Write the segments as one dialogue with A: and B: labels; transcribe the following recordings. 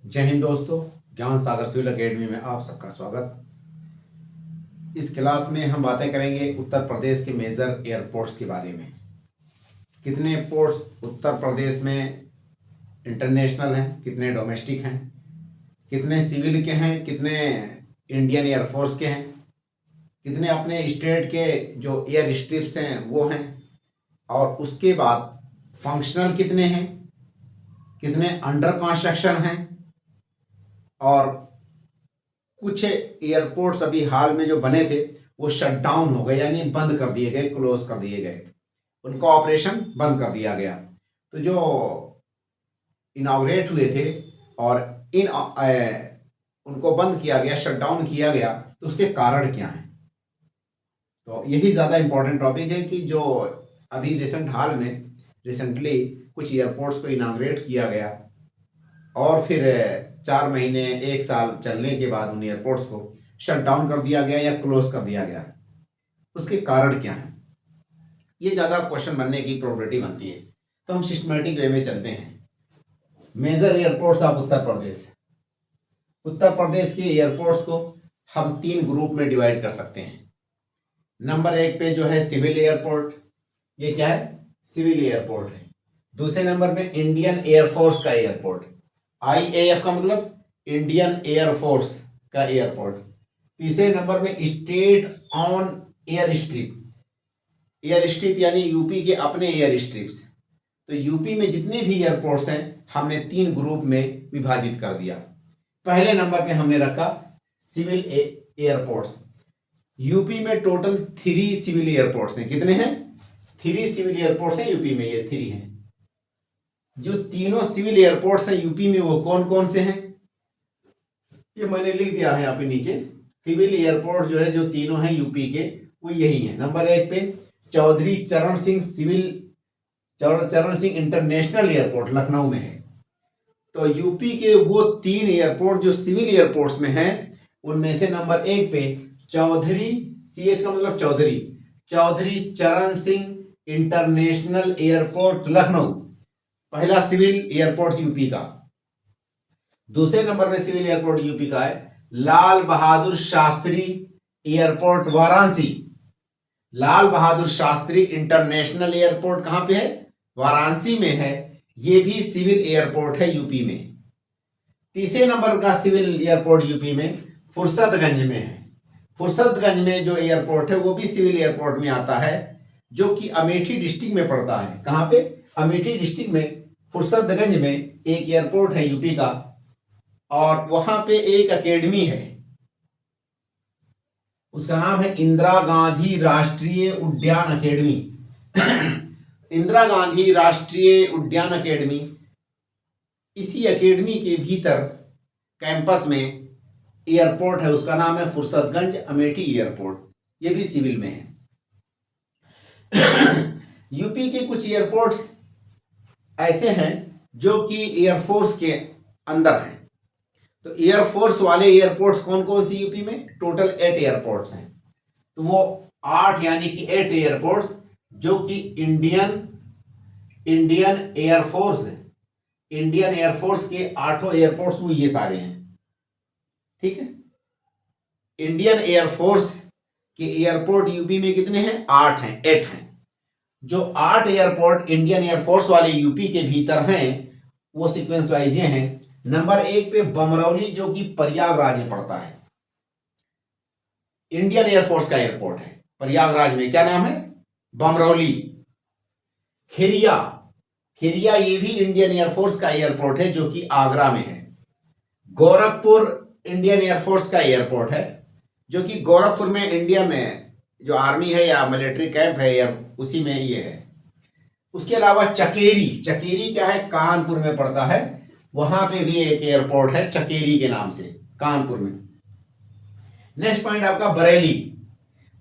A: जय हिंद दोस्तों। ज्ञान सागर सिविल एकेडमी में आप सबका स्वागत। इस क्लास में हम बातें करेंगे उत्तर प्रदेश के मेजर एयरपोर्ट्स के बारे में। कितने एयरपोर्ट्स उत्तर प्रदेश में इंटरनेशनल हैं, कितने डोमेस्टिक हैं, कितने सिविल के हैं, कितने इंडियन एयरफोर्स के हैं, कितने अपने स्टेट के जो एयर स्ट्रिप्स हैं वो हैं, और उसके बाद फंक्शनल कितने हैं, कितने अंडर कंस्ट्रक्शन हैं, और कुछ एयरपोर्ट्स अभी हाल में जो बने थे वो शट डाउन हो गए, यानी बंद कर दिए गए, क्लोज कर दिए गए, उनका ऑपरेशन बंद कर दिया गया। तो जो इनाग्रेट हुए थे और उनको बंद किया गया, शट डाउन किया गया, तो उसके कारण क्या हैं। तो यही ज़्यादा इम्पोर्टेंट टॉपिक है कि जो अभी रिसेंटली कुछ एयरपोर्ट्स को इनाग्रेट किया गया और फिर 4 महीने 1 साल चलने के बाद उन एयरपोर्ट्स को शट डाउन कर दिया गया या क्लोज कर दिया गया, उसके कारण क्या है, ये ज़्यादा क्वेश्चन बनने की प्रोबेबिलिटी बनती है। तो हम सिस्टमेटिक वे में चलते हैं। मेजर एयरपोर्ट्स ऑफ उत्तर प्रदेश के एयरपोर्ट्स को हम 3 ग्रुप में डिवाइड कर सकते हैं। नंबर 1 पे जो है सिविल एयरपोर्ट, ये क्या है, सिविल एयरपोर्ट है। दूसरे नंबर पे इंडियन एयरफोर्स का एयरपोर्ट, IAF का मतलब इंडियन एयरफोर्स का एयरपोर्ट। तीसरे नंबर में स्टेट ऑन एयर स्ट्रिप यानी यूपी के अपने एयर स्ट्रिप्स। तो यूपी में जितने भी एयरपोर्ट्स हैं हमने 3 ग्रुप में विभाजित कर दिया। पहले नंबर पे हमने रखा सिविल एयरपोर्ट्स। यूपी में टोटल 3 सिविल एयरपोर्ट्स हैं। कितने हैं? 3 सिविल एयरपोर्ट्स हैं यूपी में, ये 3 हैं। जो तीनों सिविल एयरपोर्ट्स हैं यूपी में वो कौन कौन से हैं, ये मैंने लिख दिया है यहाँ पे नीचे। सिविल एयरपोर्ट जो है, जो तीनों हैं यूपी के, वो यही है। नंबर 1 पे चौधरी चरण सिंह इंटरनेशनल एयरपोर्ट लखनऊ में है। तो यूपी के वो 3 एयरपोर्ट जो सिविल एयरपोर्ट्स में हैं, उनमें से नंबर 1 पे चौधरी, CH का मतलब चौधरी चरण सिंह इंटरनेशनल एयरपोर्ट लखनऊ, पहला सिविल एयरपोर्ट यूपी का। दूसरे नंबर में सिविल एयरपोर्ट यूपी का है Lal Bahadur Shastri airport Varanasi. Lal Bahadur Shastri international airport कहां पे है? वाराणसी में है। ये भी सिविल एयरपोर्ट है यूपी में। तीसरे नंबर का सिविल एयरपोर्ट यूपी में फुर्सतगंज में है। फुर्सतगंज में जो एयरपोर्ट है वो भी सिविल एयरपोर्ट में आता है, जो कि अमेठी डिस्ट्रिक्ट में पड़ता है। कहां पे? अमेठी डिस्ट्रिक्ट में फुर्सतगंज में एक एयरपोर्ट है यूपी का, और वहां पे एक एकेडमी है, उसका नाम है इंदिरा गांधी राष्ट्रीय उद्यान अकेडमी। इंदिरा गांधी राष्ट्रीय उद्यान अकेडमी, इसी एकेडमी के भीतर कैंपस में एयरपोर्ट है, उसका नाम है फुर्सतगंज अमेठी एयरपोर्ट। ये भी सिविल में है। यूपी के कुछ एयरपोर्ट्स ऐसे हैं जो कि एयरफोर्स के अंदर हैं। तो एयरफोर्स वाले एयरपोर्ट्स कौन कौन सी यूपी में? टोटल 8 एयरपोर्ट्स हैं। तो वो 8 यानी कि 8 एयरपोर्ट्स जो कि इंडियन एयरफोर्स के 8 एयरपोर्ट्स वो ये सारे हैं। ठीक है, इंडियन एयरफोर्स के एयरपोर्ट यूपी में कितने हैं? 8 हैं। जो 8 एयरपोर्ट इंडियन एयरफोर्स वाले यूपी के भीतर हैं वो सीक्वेंस वाइज ये हैं। नंबर 1 पे बमरौली, जो कि प्रयागराज में पड़ता है, इंडियन एयरफोर्स का एयरपोर्ट है प्रयागराज में। क्या नाम है? बमरौली। खेरिया ये भी इंडियन एयरफोर्स का एयरपोर्ट है, जो कि आगरा में है। गोरखपुर इंडियन एयरफोर्स का एयरपोर्ट है, जो कि गोरखपुर में इंडियन जो आर्मी है या मिलिट्री कैंप है या उसी में ये है। उसके अलावा चकेरी क्या है? कानपुर में पड़ता है, वहां पे भी एक एयरपोर्ट है चकेरी के नाम से, कानपुर में। नेक्स्ट पॉइंट आपका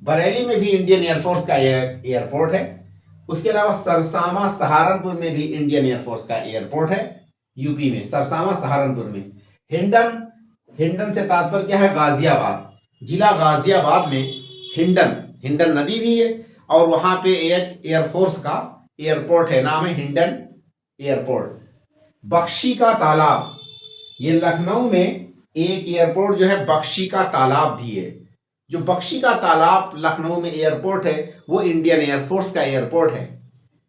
A: बरेली में भी इंडियन एयरफोर्स का एयरपोर्ट है। उसके अलावा सरसामा सहारनपुर में भी इंडियन एयरफोर्स का एयरपोर्ट है यूपी में, सरसामा सहारनपुर में। हिंडन से तात्पर्य क्या है? गाजियाबाद। जिला गाजियाबाद में हिंडन नदी भी है, और वहां पे एक एयरफोर्स का एयरपोर्ट है, नाम है हिंडन एयरपोर्ट। बख्शी का तालाब, ये लखनऊ में एक एयरपोर्ट जो है बख्शी का तालाब भी है। जो बख्शी का तालाब लखनऊ में एयरपोर्ट है वो इंडियन एयरफोर्स का एयरपोर्ट है।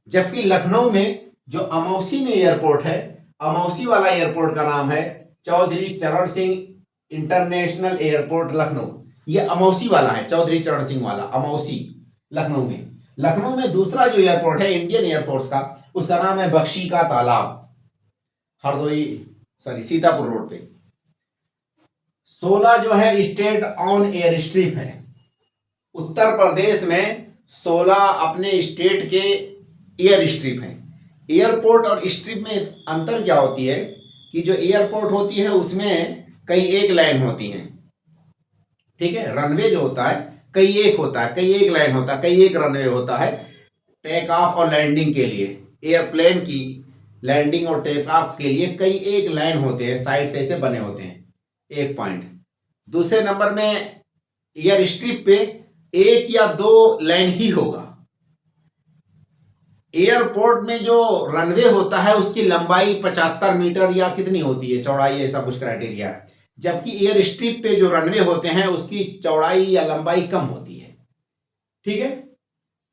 A: जबकि लखनऊ में जो अमौसी में एयरपोर्ट है, अमौसी वाला एयरपोर्ट का नाम है चौधरी चरण सिंह इंटरनेशनल एयरपोर्ट लखनऊ। ये अमौसी वाला है, चौधरी चरण सिंह वाला अमौसी लखनऊ में। लखनऊ में दूसरा जो एयरपोर्ट है इंडियन एयरफोर्स का, उसका नाम है बख्शी का तालाब, हरदोई सीतापुर रोड पे। 16 जो है स्टेट ऑन एयर स्ट्रिप है। उत्तर प्रदेश में 16 अपने स्टेट के एयर स्ट्रिप हैं। एयरपोर्ट और स्ट्रिप में अंतर क्या होती है कि जो एयरपोर्ट होती है उसमें कई एक लाइन होती हैं, ठीक है। रनवे जो होता है कई एक होता है, कई एक लाइन होता है, कई एक रनवे होता है टेक ऑफ और लैंडिंग के लिए। एयरप्लेन की लैंडिंग और टेक ऑफ के लिए कई एक लाइन होते हैं, साइड से ऐसे बने होते हैं, एक पॉइंट। दूसरे नंबर में एयर स्ट्रिप पे एक या दो लाइन ही होगा। एयरपोर्ट में जो रनवे होता है उसकी लंबाई 75 मीटर या कितनी होती है, चौड़ाई, ऐसा कुछ क्राइटेरिया। जबकि एयर स्ट्रिप पे जो रनवे होते हैं उसकी चौड़ाई या लंबाई कम होती है, ठीक है।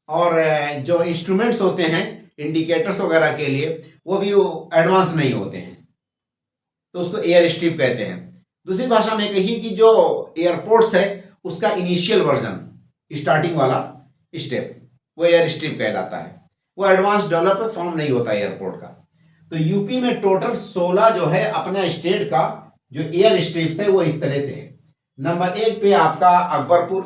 A: और जो इंस्ट्रूमेंट्स होते हैं इंडिकेटर्स वगैरह के लिए वो भी एडवांस नहीं होते हैं, तो उसको एयर स्ट्रिप कहते हैं। दूसरी भाषा में कहिए कि जो एयरपोर्ट्स है उसका इनिशियल वर्जन, स्टार्टिंग वाला स्टेप, वो एयर स्ट्रिप कहलाता है। वो एडवांस डेवलप फॉर्म नहीं होता एयरपोर्ट का। तो यूपी में टोटल 16 जो है अपना स्टेट का जो एयर स्ट्रिप्स है वो इस तरह से है। नंबर 1 पे आपका अकबरपुर।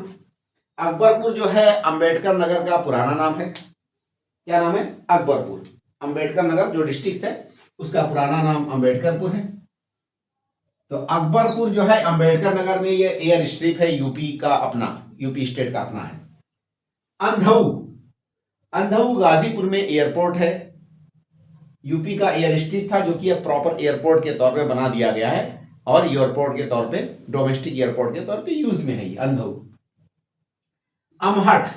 A: अकबरपुर जो है अंबेडकर नगर का पुराना नाम है। क्या नाम है? अकबरपुर। अंबेडकर नगर जो डिस्ट्रिक्ट है उसका पुराना नाम अंबेडकरपुर है। तो अकबरपुर जो है अंबेडकर नगर में ये एयर स्ट्रिप है, यूपी का अपना, यूपी स्टेट का अपना है। अंधऊ, अंधऊ गाजीपुर में एयरपोर्ट है, यूपी का एयर स्ट्रिप था जो कि अब प्रॉपर एयरपोर्ट के तौर पे बना दिया गया है और एयरपोर्ट के तौर पे, डोमेस्टिक एयरपोर्ट के तौर पे यूज में है ये अंधऊ। अमहट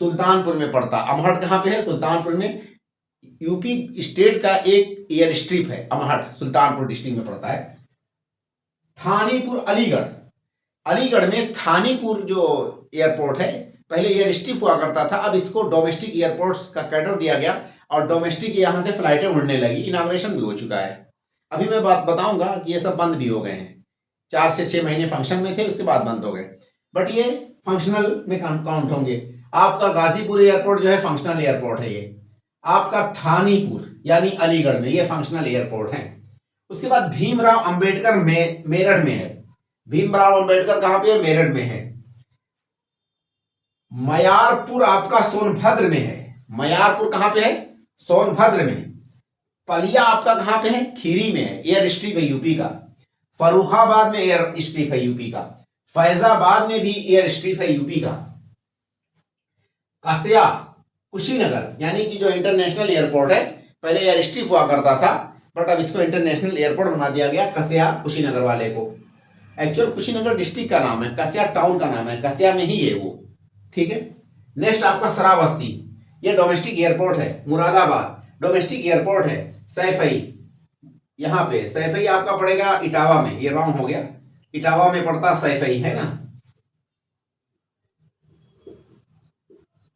A: सुल्तानपुर में पड़ता। अमहट कहाँ पे है? सुल्तानपुर में। यूपी स्टेट का एक एयर स्ट्रिप है अमहट, सुल्तानपुर डिस्ट्रिक्ट में पड़ता है। थानीपुर अलीगढ़, अलीगढ़ में थानीपुर जो एयरपोर्ट है, पहले एयर स्ट्रिप हुआ करता था, अब इसको डोमेस्टिक एयरपोर्ट्स का कैडर दिया गया और डोमेस्टिक यहाँ से फ्लाइटें उड़ने लगी। इनाग्रेशन भी हो चुका है। अभी मैं बात बताऊंगा कि ये सब बंद भी हो गए हैं। 4 से 6 महीने फंक्शन में थे, उसके बाद बंद हो गए, बट ये फंक्शनल में काउंट होंगे। आपका गाजीपुर एयरपोर्ट जो है फंक्शनल एयरपोर्ट है ये। आपका थानीपुर यानी अलीगढ़ में ये फंक्शनल एयरपोर्ट है। उसके बाद भीमराव अंबेडकर में मेरठ में है। भीमराव अंबेडकर कहां पे है? मेरठ में है। मयारपुर आपका सोनभद्र में है। मयारपुर कहां पे है? सोनभद्र में। पलिया आपका कहां पे है? खीरी में है, एयर स्ट्रिप है यूपी का। फर्रुखाबाद में एयर स्ट्रिप है यूपी का। फैजाबाद में भी एयर स्ट्रिप है यूपी का। कसिया कुशीनगर यानी कि जो इंटरनेशनल एयरपोर्ट है, पहले एयर स्ट्रिप हुआ करता था बट अब इसको इंटरनेशनल एयरपोर्ट बना दिया गया, कसिया कुशीनगर वाले को। एक्चुअल कुशीनगर डिस्ट्रिक्ट का नाम है, कसिया टाउन का नाम है, कसिया में ही है वो, ठीक है। नेक्स्ट आपका श्रावस्ती, ये डोमेस्टिक एयरपोर्ट है। मुरादाबाद डोमेस्टिक एयरपोर्ट है। सैफई, यहाँ पे सैफई आपका पड़ेगा इटावा में, ये रॉन्ग हो गया, इटावा में पड़ता सैफई है ना,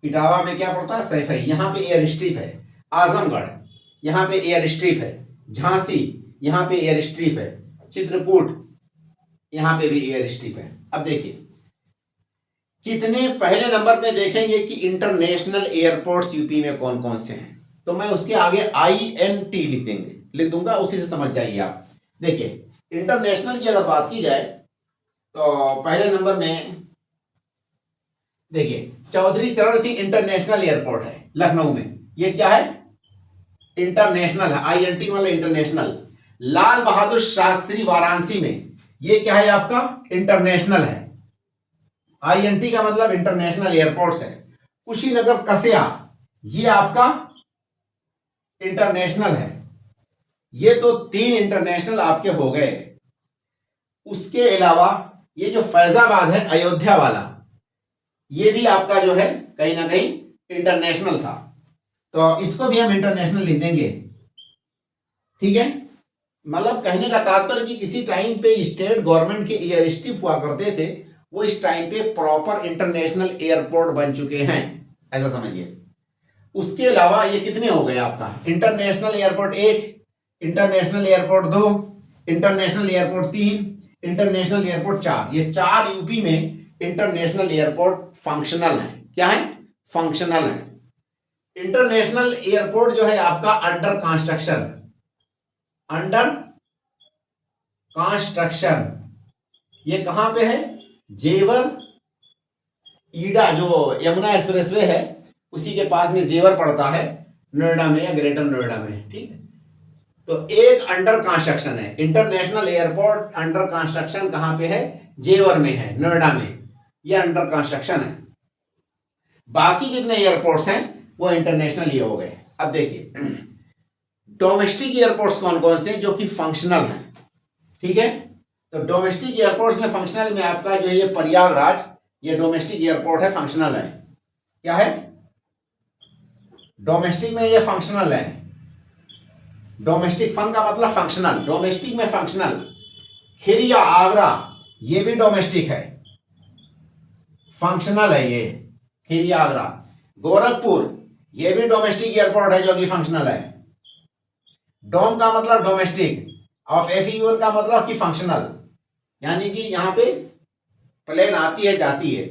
A: इटावा में क्या पड़ता है? सैफई। यहाँ पे एयर स्ट्रिप है। आजमगढ़, यहाँ पे एयर स्ट्रिप है। झांसी, यहाँ पे एयर स्ट्रिप है। चित्रकूट, यहाँ पे भी एयर स्ट्रिप है। अब देखिए कितने, पहले नंबर पे देखेंगे कि इंटरनेशनल एयरपोर्ट्स यूपी में कौन कौन से हैं, तो मैं उसके आगे INT लिख दूंगा, उसी से समझ जाइए आप। देखिए इंटरनेशनल की अगर बात की जाए तो पहले नंबर में देखिए चौधरी चरण सिंह इंटरनेशनल एयरपोर्ट है लखनऊ में, ये क्या है? इंटरनेशनल है, INT वाला इंटरनेशनल। लाल बहादुर शास्त्री वाराणसी में, ये क्या है आपका? इंटरनेशनल है। INT का मतलब इंटरनेशनल एयरपोर्ट्स है। कुशीनगर कसिया, ये आपका इंटरनेशनल है। ये तो 3 इंटरनेशनल आपके हो गए। उसके अलावा ये जो फैजाबाद है अयोध्या वाला, ये भी आपका जो है कहीं ना कहीं इंटरनेशनल था, तो इसको भी हम इंटरनेशनल लिख देंगे, ठीक है। मतलब कहने का तात्पर्य कि किसी टाइम पे स्टेट गवर्नमेंट के एयर स्ट्रिप हुआ करते थे, वो इस टाइम पे प्रॉपर इंटरनेशनल एयरपोर्ट बन चुके हैं, ऐसा समझिए। उसके अलावा ये कितने हो गए आपका, international airport 1, international airport 2, international airport 3, international airport 4। ये 4 यूपी में इंटरनेशनल एयरपोर्ट फंक्शनल है। क्या है? फंक्शनल है। इंटरनेशनल एयरपोर्ट जो है आपका अंडर कंस्ट्रक्शन, अंडर कंस्ट्रक्शन। ये कहां पे है? जेवर ईडा, जो यमुना एक्सप्रेसवे है उसी के पास में जेवर पड़ता है, नोएडा में या ग्रेटर नोएडा में। ठीक है, तो एक अंडर कंस्ट्रक्शन है इंटरनेशनल एयरपोर्ट। अंडर कंस्ट्रक्शन कहां पे है? जेवर में है, नोएडा में। ये अंडर कंस्ट्रक्शन है। बाकी जितने एयरपोर्ट्स हैं वो इंटरनेशनल ये हो गए। अब देखिए डोमेस्टिक एयरपोर्ट्स कौन कौन से जो कि फंक्शनल हैं। ठीक है, तो डोमेस्टिक एयरपोर्ट्स में फंक्शनल में आपका जो है ये प्रयागराज, ये डोमेस्टिक एयरपोर्ट है, फंक्शनल है। क्या है? डोमेस्टिक में ये फंक्शनल है। डोमेस्टिक फन का मतलब फंक्शनल, डोमेस्टिक में फंक्शनल। खिरिया आगरा ये भी डोमेस्टिक है, फंक्शनल है ये खिरिया आगरा। गोरखपुर ये भी डोमेस्टिक एयरपोर्ट है जो कि फंक्शनल है। डोम का मतलब डोमेस्टिक, ऑफ एफयूएल का मतलब कि फंक्शनल, यानी कि यहां पे प्लेन आती है जाती है।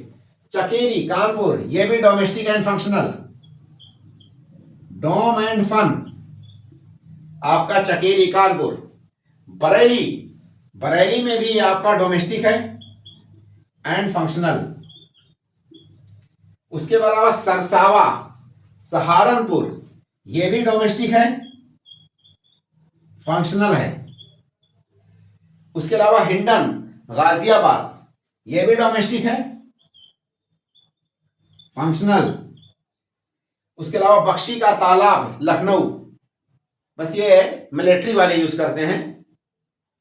A: चकेरी कानपुर ये भी domestic and functional. Dom and fun आपका चकेरी कानपुर। बरेली, बरेली में भी आपका डोमेस्टिक है एंड फंक्शनल। उसके अलावा सरसावा सहारनपुर ये भी डोमेस्टिक है, फंक्शनल है। उसके अलावा हिंडन गाजियाबाद ये भी डोमेस्टिक है, फंक्शनल। उसके अलावा बख्शी का तालाब लखनऊ, बस ये मिलिट्री वाले यूज करते हैं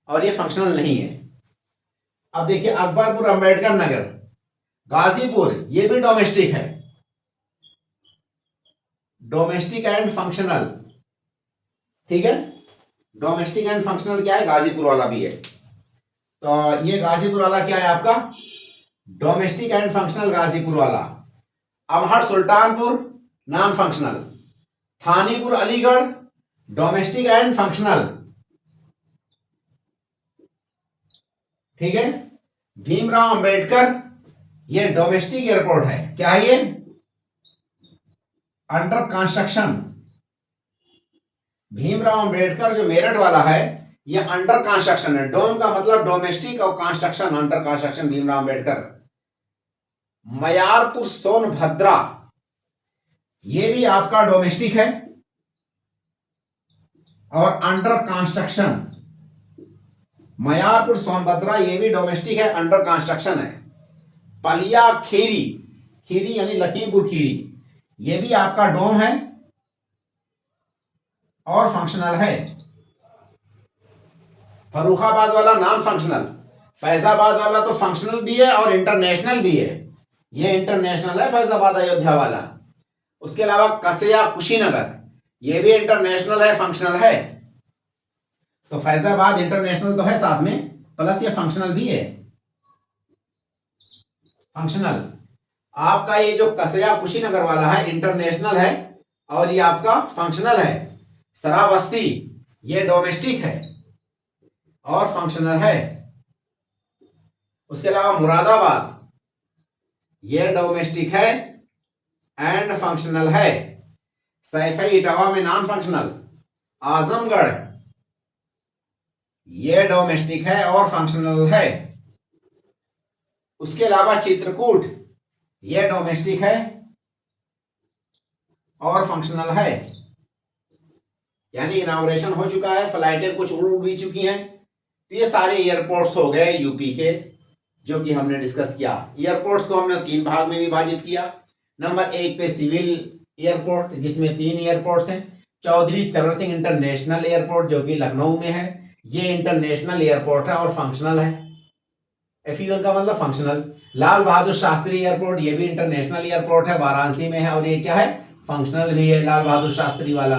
A: और ये फंक्शनल नहीं है। अब देखिए अकबरपुर अंबेडकर नगर गाजीपुर ये भी डोमेस्टिक है, डोमेस्टिक एंड फंक्शनल। ठीक है, डोमेस्टिक एंड फंक्शनल क्या है? गाजीपुर वाला भी है। तो ये गाजीपुर वाला क्या है आपका? डोमेस्टिक एंड फंक्शनल गाजीपुर वाला। Amhar Sultanpur non functional. Thanipur Aligarh domestic and functional. ठीक है, भीमराव अंबेडकर ये डोमेस्टिक एयरपोर्ट है। क्या है ये? Under construction. भीमराव अंबेडकर जो मेरठ वाला है ये अंडर कंस्ट्रक्शन है। डोम का मतलब डोमेस्टिक और construction under construction Bhimrao Ambedkar. Mayarpur Sonbhadra ये भी आपका डोमेस्टिक है और अंडर कंस्ट्रक्शन। मयारपुर सोनभद्रा ये भी डोमेस्टिक है, अंडर कंस्ट्रक्शन है। पलिया खीरी, खीरी यानी लखीमपुर खीरी, ये भी आपका डोम है और फंक्शनल है। फर्रुखाबाद वाला नॉन फंक्शनल। फैजाबाद वाला तो फंक्शनल भी है और इंटरनेशनल भी है, ये इंटरनेशनल है फैजाबाद अयोध्या वाला। उसके अलावा कसिया कुशीनगर ये भी इंटरनेशनल है, फंक्शनल है। तो फैजाबाद इंटरनेशनल तो है साथ में, प्लस ये फंक्शनल भी है। फंक्शनल आपका ये जो कसिया कुशीनगर वाला है इंटरनेशनल है और ये आपका फंक्शनल है। श्रावस्ती ये डोमेस्टिक है और फंक्शनल है। उसके अलावा मुरादाबाद ये डोमेस्टिक है एंड फंक्शनल है। सैफई इटावा में नॉन फंक्शनल। आजमगढ़ ये डोमेस्टिक है और फंक्शनल है। उसके अलावा चित्रकूट ये डोमेस्टिक है और फंक्शनल है, यानी इनॉग्रेशन हो चुका है, फ्लाइटें कुछ उड़ भी चुकी हैं। तो ये सारे एयरपोर्ट्स हो गए यूपी के जो कि हमने डिस्कस किया। एयरपोर्ट्स को हमने 3 भाग में विभाजित किया। नंबर 1 पे सिविल एयरपोर्ट जिसमें 3 एयरपोर्ट्स हैं। चौधरी चरण सिंह इंटरनेशनल एयरपोर्ट जो कि लखनऊ में है, ये इंटरनेशनल एयरपोर्ट है और फंक्शनल है। एफयूएल का मतलब फंक्शनल। लाल बहादुर शास्त्री एयरपोर्ट ये भी इंटरनेशनल एयरपोर्ट है, वाराणसी में है और ये क्या है? फंक्शनल भी है, लाल बहादुर शास्त्री वाला।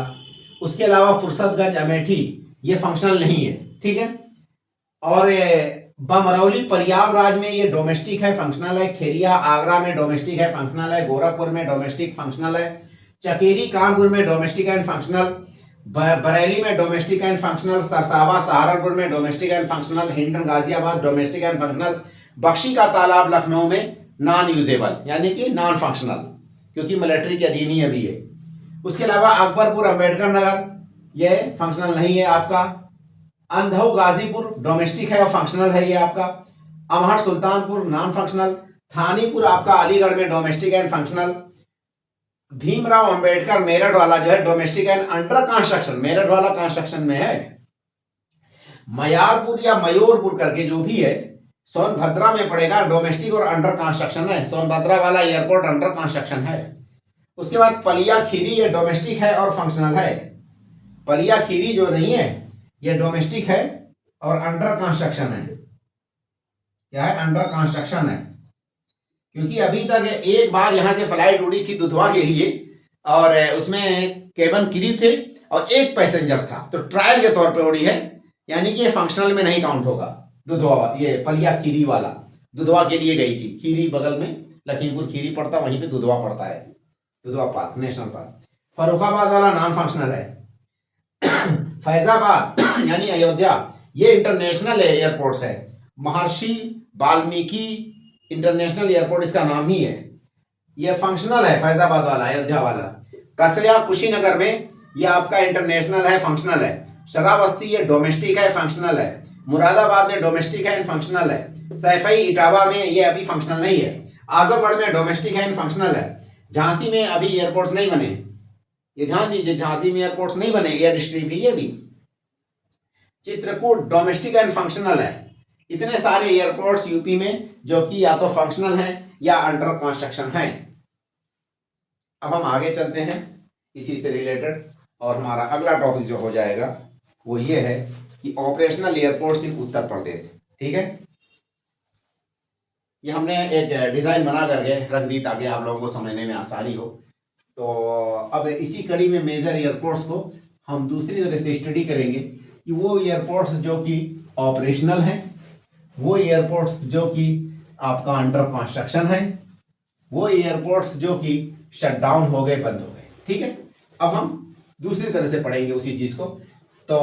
A: उसके अलावा फुर्सतगंज अमेठी ये फंक्शनल नहीं है, ठीक है। और बमरौली प्रयागराज में ये डोमेस्टिक है, फंक्शनल है। खेरिया आगरा में डोमेस्टिक है, फंक्शनल है। गोरखपुर में डोमेस्टिक, फंक्शनल है। चकेरी कानपुर में डोमेस्टिक एंड फंक्शनल। बरेली में domestic and functional. Sarsawa Saharanpur में domestic and functional. Hindon Ghaziabad domestic and functional. Bakshi ka Talab Lucknow में नॉन यूजेबल यानी कि नॉन फंक्शनल, क्योंकि मिलिट्री के अधीन ही अभी है। उसके अलावा अकबरपुर अंबेडकर नगर ये फंक्शनल नहीं है आपका। अंधऊ गाजीपुर डोमेस्टिक है और फंक्शनल है ये आपका। Amhat Sultanpur non functional. थानीपुर आपका अलीगढ़ में domestic and functional. Bhimrao Ambedkar Meerut वाला जो है domestic and under construction, Meerut वाला कंस्ट्रक्शन में है। मयारपुर या मयूरपुर करके जो भी है सोनभद्रा में पड़ेगा, डोमेस्टिक और अंडर कंस्ट्रक्शन है। सोनभद्रा वाला एयरपोर्ट अंडर कंस्ट्रक्शन है। उसके बाद पलिया खीरी ये डोमेस्टिक है और फंक्शनल है। पलिया खीरी जो नहीं है ये डोमेस्टिक है और अंडर कंस्ट्रक्शन है। क्या है? अंडर कंस्ट्रक्शन है, क्योंकि अभी तक एक बार यहां से फ्लाइट उड़ी थी दुधवा के लिए और उसमें केबिन क्रू थे और एक पैसेंजर था, तो ट्रायल के तौर पे उड़ी है, यानी कि ये फंक्शनल में नहीं काउंट होगा। दुधवा ये पलिया खीरी वाला दुधवा के लिए गई थी। खीरी बगल में लखीमपुर खीरी पड़ता, वहीं पे दुधवा पड़ता है, Dudhwa park national park. Farrukhabad वाला नॉन फंक्शनल है। फैजाबाद यानी अयोध्या ये इंटरनेशनल एयरपोर्ट्स है। महर्षि वाल्मीकि इंटरनेशनल एयरपोर्ट इसका नाम ही है, ये फंक्शनल है फैजाबाद वाला, अयोध्या वाला। कसया कुशीनगर में ये आपका इंटरनेशनल है, फंक्शनल है। शरावस्ती ये डोमेस्टिक है, फंक्शनल है। मुरादाबाद में डोमेस्टिक है एंड फंक्शनल है। सैफई इटावा में ये अभी फंक्शनल नहीं है। आजमगढ़ में डोमेस्टिक है एंड फंक्शनल है। झांसी में अभी एयरपोर्ट्स नहीं बने, ये ध्यान दीजिए, झांसी में एयरपोर्ट्स नहीं बने, एयर स्ट्रिप ही है अभी। चित्रकूट डोमेस्टिक एंड फंक्शनल है। इतने सारे एयरपोर्ट्स यूपी में जो कि या तो फंक्शनल हैं या अंडर कंस्ट्रक्शन हैं। अब हम आगे चलते हैं इसी से रिलेटेड, और हमारा अगला टॉपिक जो हो जाएगा वो ये है कि ऑपरेशनल एयरपोर्ट्स इन उत्तर प्रदेश। ठीक है, ये हमने एक डिज़ाइन बना करके रख दी ताकि आप लोगों को समझने में आसानी हो। तो अब इसी कड़ी में मेजर एयरपोर्ट्स को हम दूसरी तरह से स्टडी करेंगे कि वो एयरपोर्ट्स जो कि ऑपरेशनल हैं, वो एयरपोर्ट्स जो कि आपका अंडर कंस्ट्रक्शन है, वो एयरपोर्ट्स जो कि शटडाउन हो गए, बंद हो गए। ठीक है, अब हम दूसरी तरह से पढ़ेंगे उसी चीज़ को। तो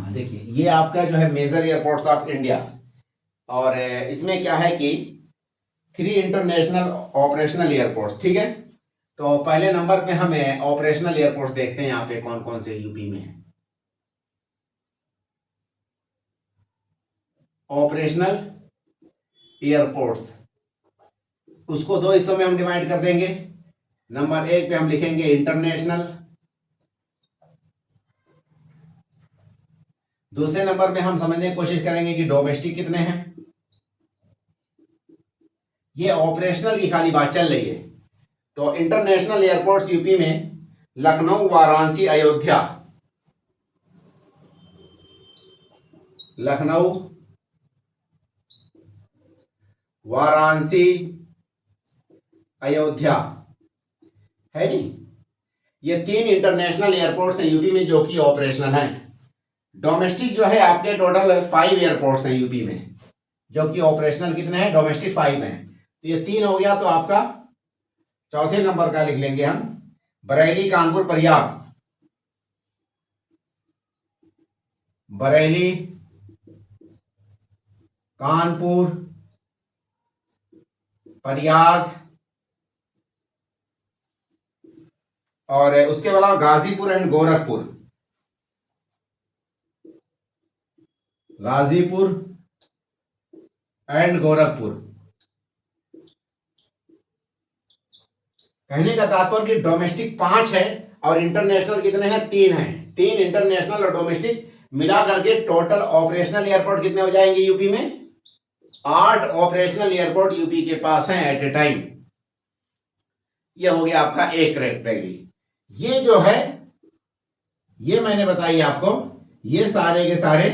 A: देखिए, ये आपका जो है मेजर एयरपोर्ट्स ऑफ इंडिया, और इसमें क्या है कि 3 इंटरनेशनल ऑपरेशनल एयरपोर्ट्स। ठीक है, तो पहले नंबर पे हमें ऑपरेशनल एयरपोर्ट्स देखते हैं यहाँ पे कौन कौन से यूपी में है। ऑपरेशनल एयरपोर्ट्स उसको 2 हिस्सों में हम डिवाइड कर देंगे। नंबर 1 पे हम लिखेंगे इंटरनेशनल, दूसरे नंबर पे हम समझने की कोशिश करेंगे कि डोमेस्टिक कितने हैं। ये ऑपरेशनल की खाली बात चल रही है। तो इंटरनेशनल एयरपोर्ट्स यूपी में लखनऊ, वाराणसी, अयोध्या। लखनऊ, वाराणसी, अयोध्या है जी, ये 3 इंटरनेशनल एयरपोर्ट्स हैं यूपी में जो कि ऑपरेशनल हैं। डोमेस्टिक जो है आपके टोटल 5 एयरपोर्ट्स हैं यूपी में जो कि ऑपरेशनल कितने हैं, डोमेस्टिक 5 हैं। तो ये 3 हो गया। तो आपका चौथे नंबर का लिख लेंगे हम बरेली, कानपुर, प्रयाग। बरेली, कानपुर, प्रयाग, और उसके अलावा गाजीपुर एंड गोरखपुर। गाजीपुर एंड गोरखपुर। कहने का तात्पर्य कि डोमेस्टिक 5 है और इंटरनेशनल कितने हैं, 3 हैं। 3 इंटरनेशनल और डोमेस्टिक मिला करके टोटल ऑपरेशनल एयरपोर्ट कितने हो जाएंगे यूपी में, 8 ऑपरेशनल एयरपोर्ट यूपी के पास हैं एट ए टाइम। ये हो गया आपका एक कैटेगरी। ये जो है, ये मैंने बताई आपको, ये सारे के सारे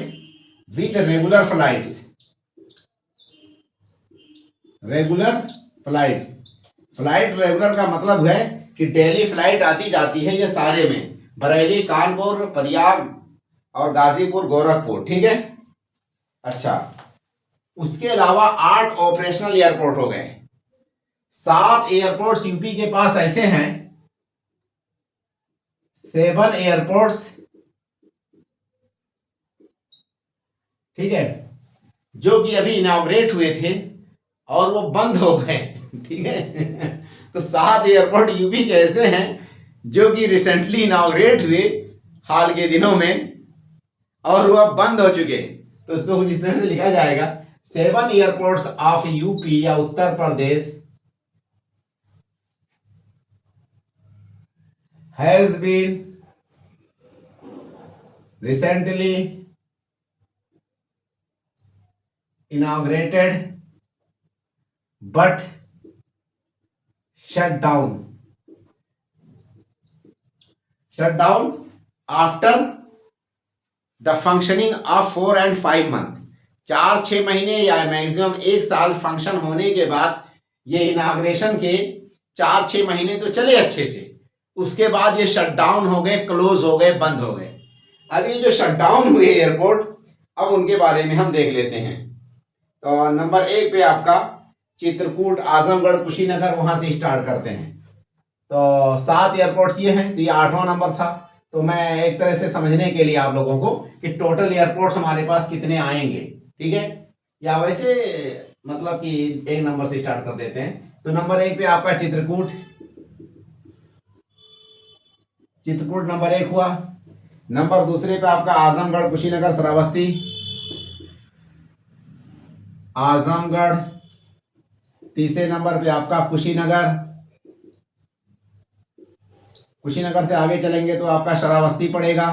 A: with regular flights. Regular flights, flight regular का मतलब है कि डेली फ्लाइट आती जाती है ये सारे में, बरेली, कानपुर, प्रयाग और गाजीपुर, गोरखपुर, ठीक है। अच्छा, उसके अलावा 8 ऑपरेशनल एयरपोर्ट हो गए। 7 एयरपोर्ट्स यूपी के पास ऐसे हैं, 7 एयरपोर्ट्स, ठीक है, जो कि अभी इनॉग्रेट हुए थे और वो बंद हो गए, ठीक है। तो 7 एयरपोर्ट यूपी के ऐसे हैं जो कि रिसेंटली इनॉग्रेट हुए हाल के दिनों में और वो अब बंद हो चुके। तो उसको कुछ इस तरह से लिखा जाएगा, 7 एयरपोर्ट्स ऑफ यूपी या Uttar Pradesh has been recently inaugurated but shut down after the functioning of 4 and 5 month। 4-6 महीने या मैक्सिमम 1 साल फंक्शन होने के बाद, ये इनाग्रेशन के 4-6 महीने तो चले अच्छे से, उसके बाद ये शट डाउन हो गए, क्लोज हो गए, बंद हो गए। अब ये जो शट डाउन हुए एयरपोर्ट, अब उनके बारे में हम देख लेते हैं। तो नंबर 1 पे आपका चित्रकूट, आजमगढ़, कुशीनगर, वहां से स्टार्ट करते हैं। तो 7 एयरपोर्ट्स ये हैं, तो ये 8वां नंबर था। तो मैं एक तरह से समझने के लिए आप लोगों को कि टोटल एयरपोर्ट्स हमारे पास कितने आएंगे, ठीक है, या वैसे मतलब कि एक नंबर से स्टार्ट कर देते हैं। तो नंबर 1 पे आपका चित्रकूट नंबर 1 हुआ। नंबर 2 पे आपका आजमगढ़, कुशीनगर, श्रावस्ती, आजमगढ़। 3 नंबर पे आपका कुशीनगर से आगे चलेंगे तो आपका श्रावस्ती पड़ेगा।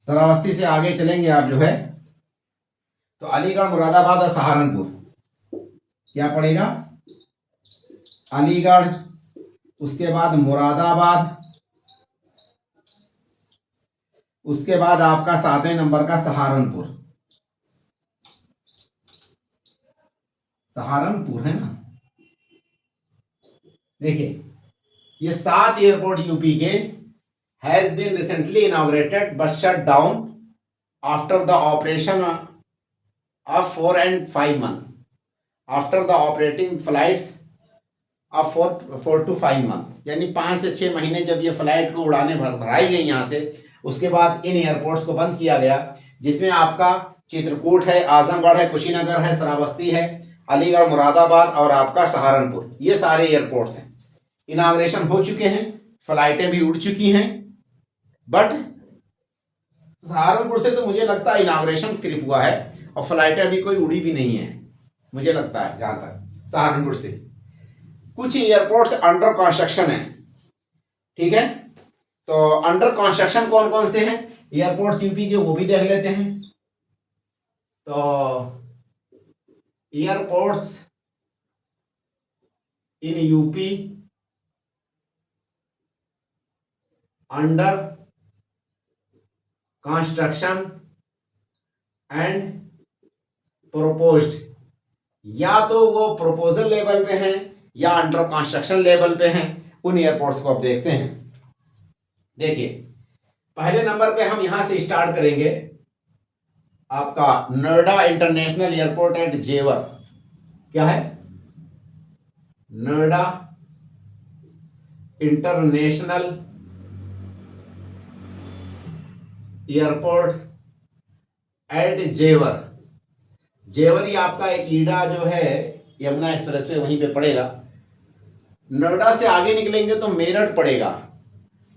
A: श्रावस्ती से आगे चलेंगे आप जो है तो अलीगढ़, मुरादाबाद और सहारनपुर, क्या पड़ेगा, अलीगढ़, उसके बाद मुरादाबाद, उसके बाद आपका 7वें नंबर का सहारनपुर है ना। देखिए, ये 7 एयरपोर्ट यूपी के has been recently inaugurated but shut down after the operation of 4 and 5 month, after the operating flights of 4 to 5 month, यानी 5 से 6 महीने जब ये फ्लाइट को उड़ाने भराई गई यहाँ से, उसके बाद इन एयरपोर्ट्स को बंद किया गया, जिसमें आपका चित्रकूट है, आजमगढ़ है, कुशीनगर है, श्रावस्ती है, अलीगढ़, मुरादाबाद और आपका सहारनपुर, ये सारे एयरपोर्ट्स हैं। इनाग्रेशन हो चुके हैं, फ्लाइटें भी उड़ चुकी हैं, बट सहारनपुर से तो मुझे लगता है इनाग्रेशन सिर्फ हुआ है और फ्लाइटें अभी कोई उड़ी भी नहीं है, मुझे लगता है। जहां तक सहारनपुर से कुछ एयरपोर्ट्स अंडर कंस्ट्रक्शन है, ठीक है। तो अंडर कंस्ट्रक्शन कौन कौन से हैं एयरपोर्ट्स यूपी के, वो भी देख लेते हैं। तो airports in UP under construction and proposed, या तो वो प्रोपोजल लेवल पे हैं या अंडर कंस्ट्रक्शन लेवल पे हैं। उन एयरपोर्ट्स को अब देखते हैं। देखिए, पहले नंबर पे हम यहां से स्टार्ट करेंगे, आपका नोएडा इंटरनेशनल एयरपोर्ट एट जेवर। क्या है, नोएडा इंटरनेशनल एयरपोर्ट एट जेवर। जेवर ही आपका एक ईडा जो है यमुना एक्सप्रेस वे वहीं पे पड़ेगा। नोएडा से आगे निकलेंगे तो मेरठ पड़ेगा।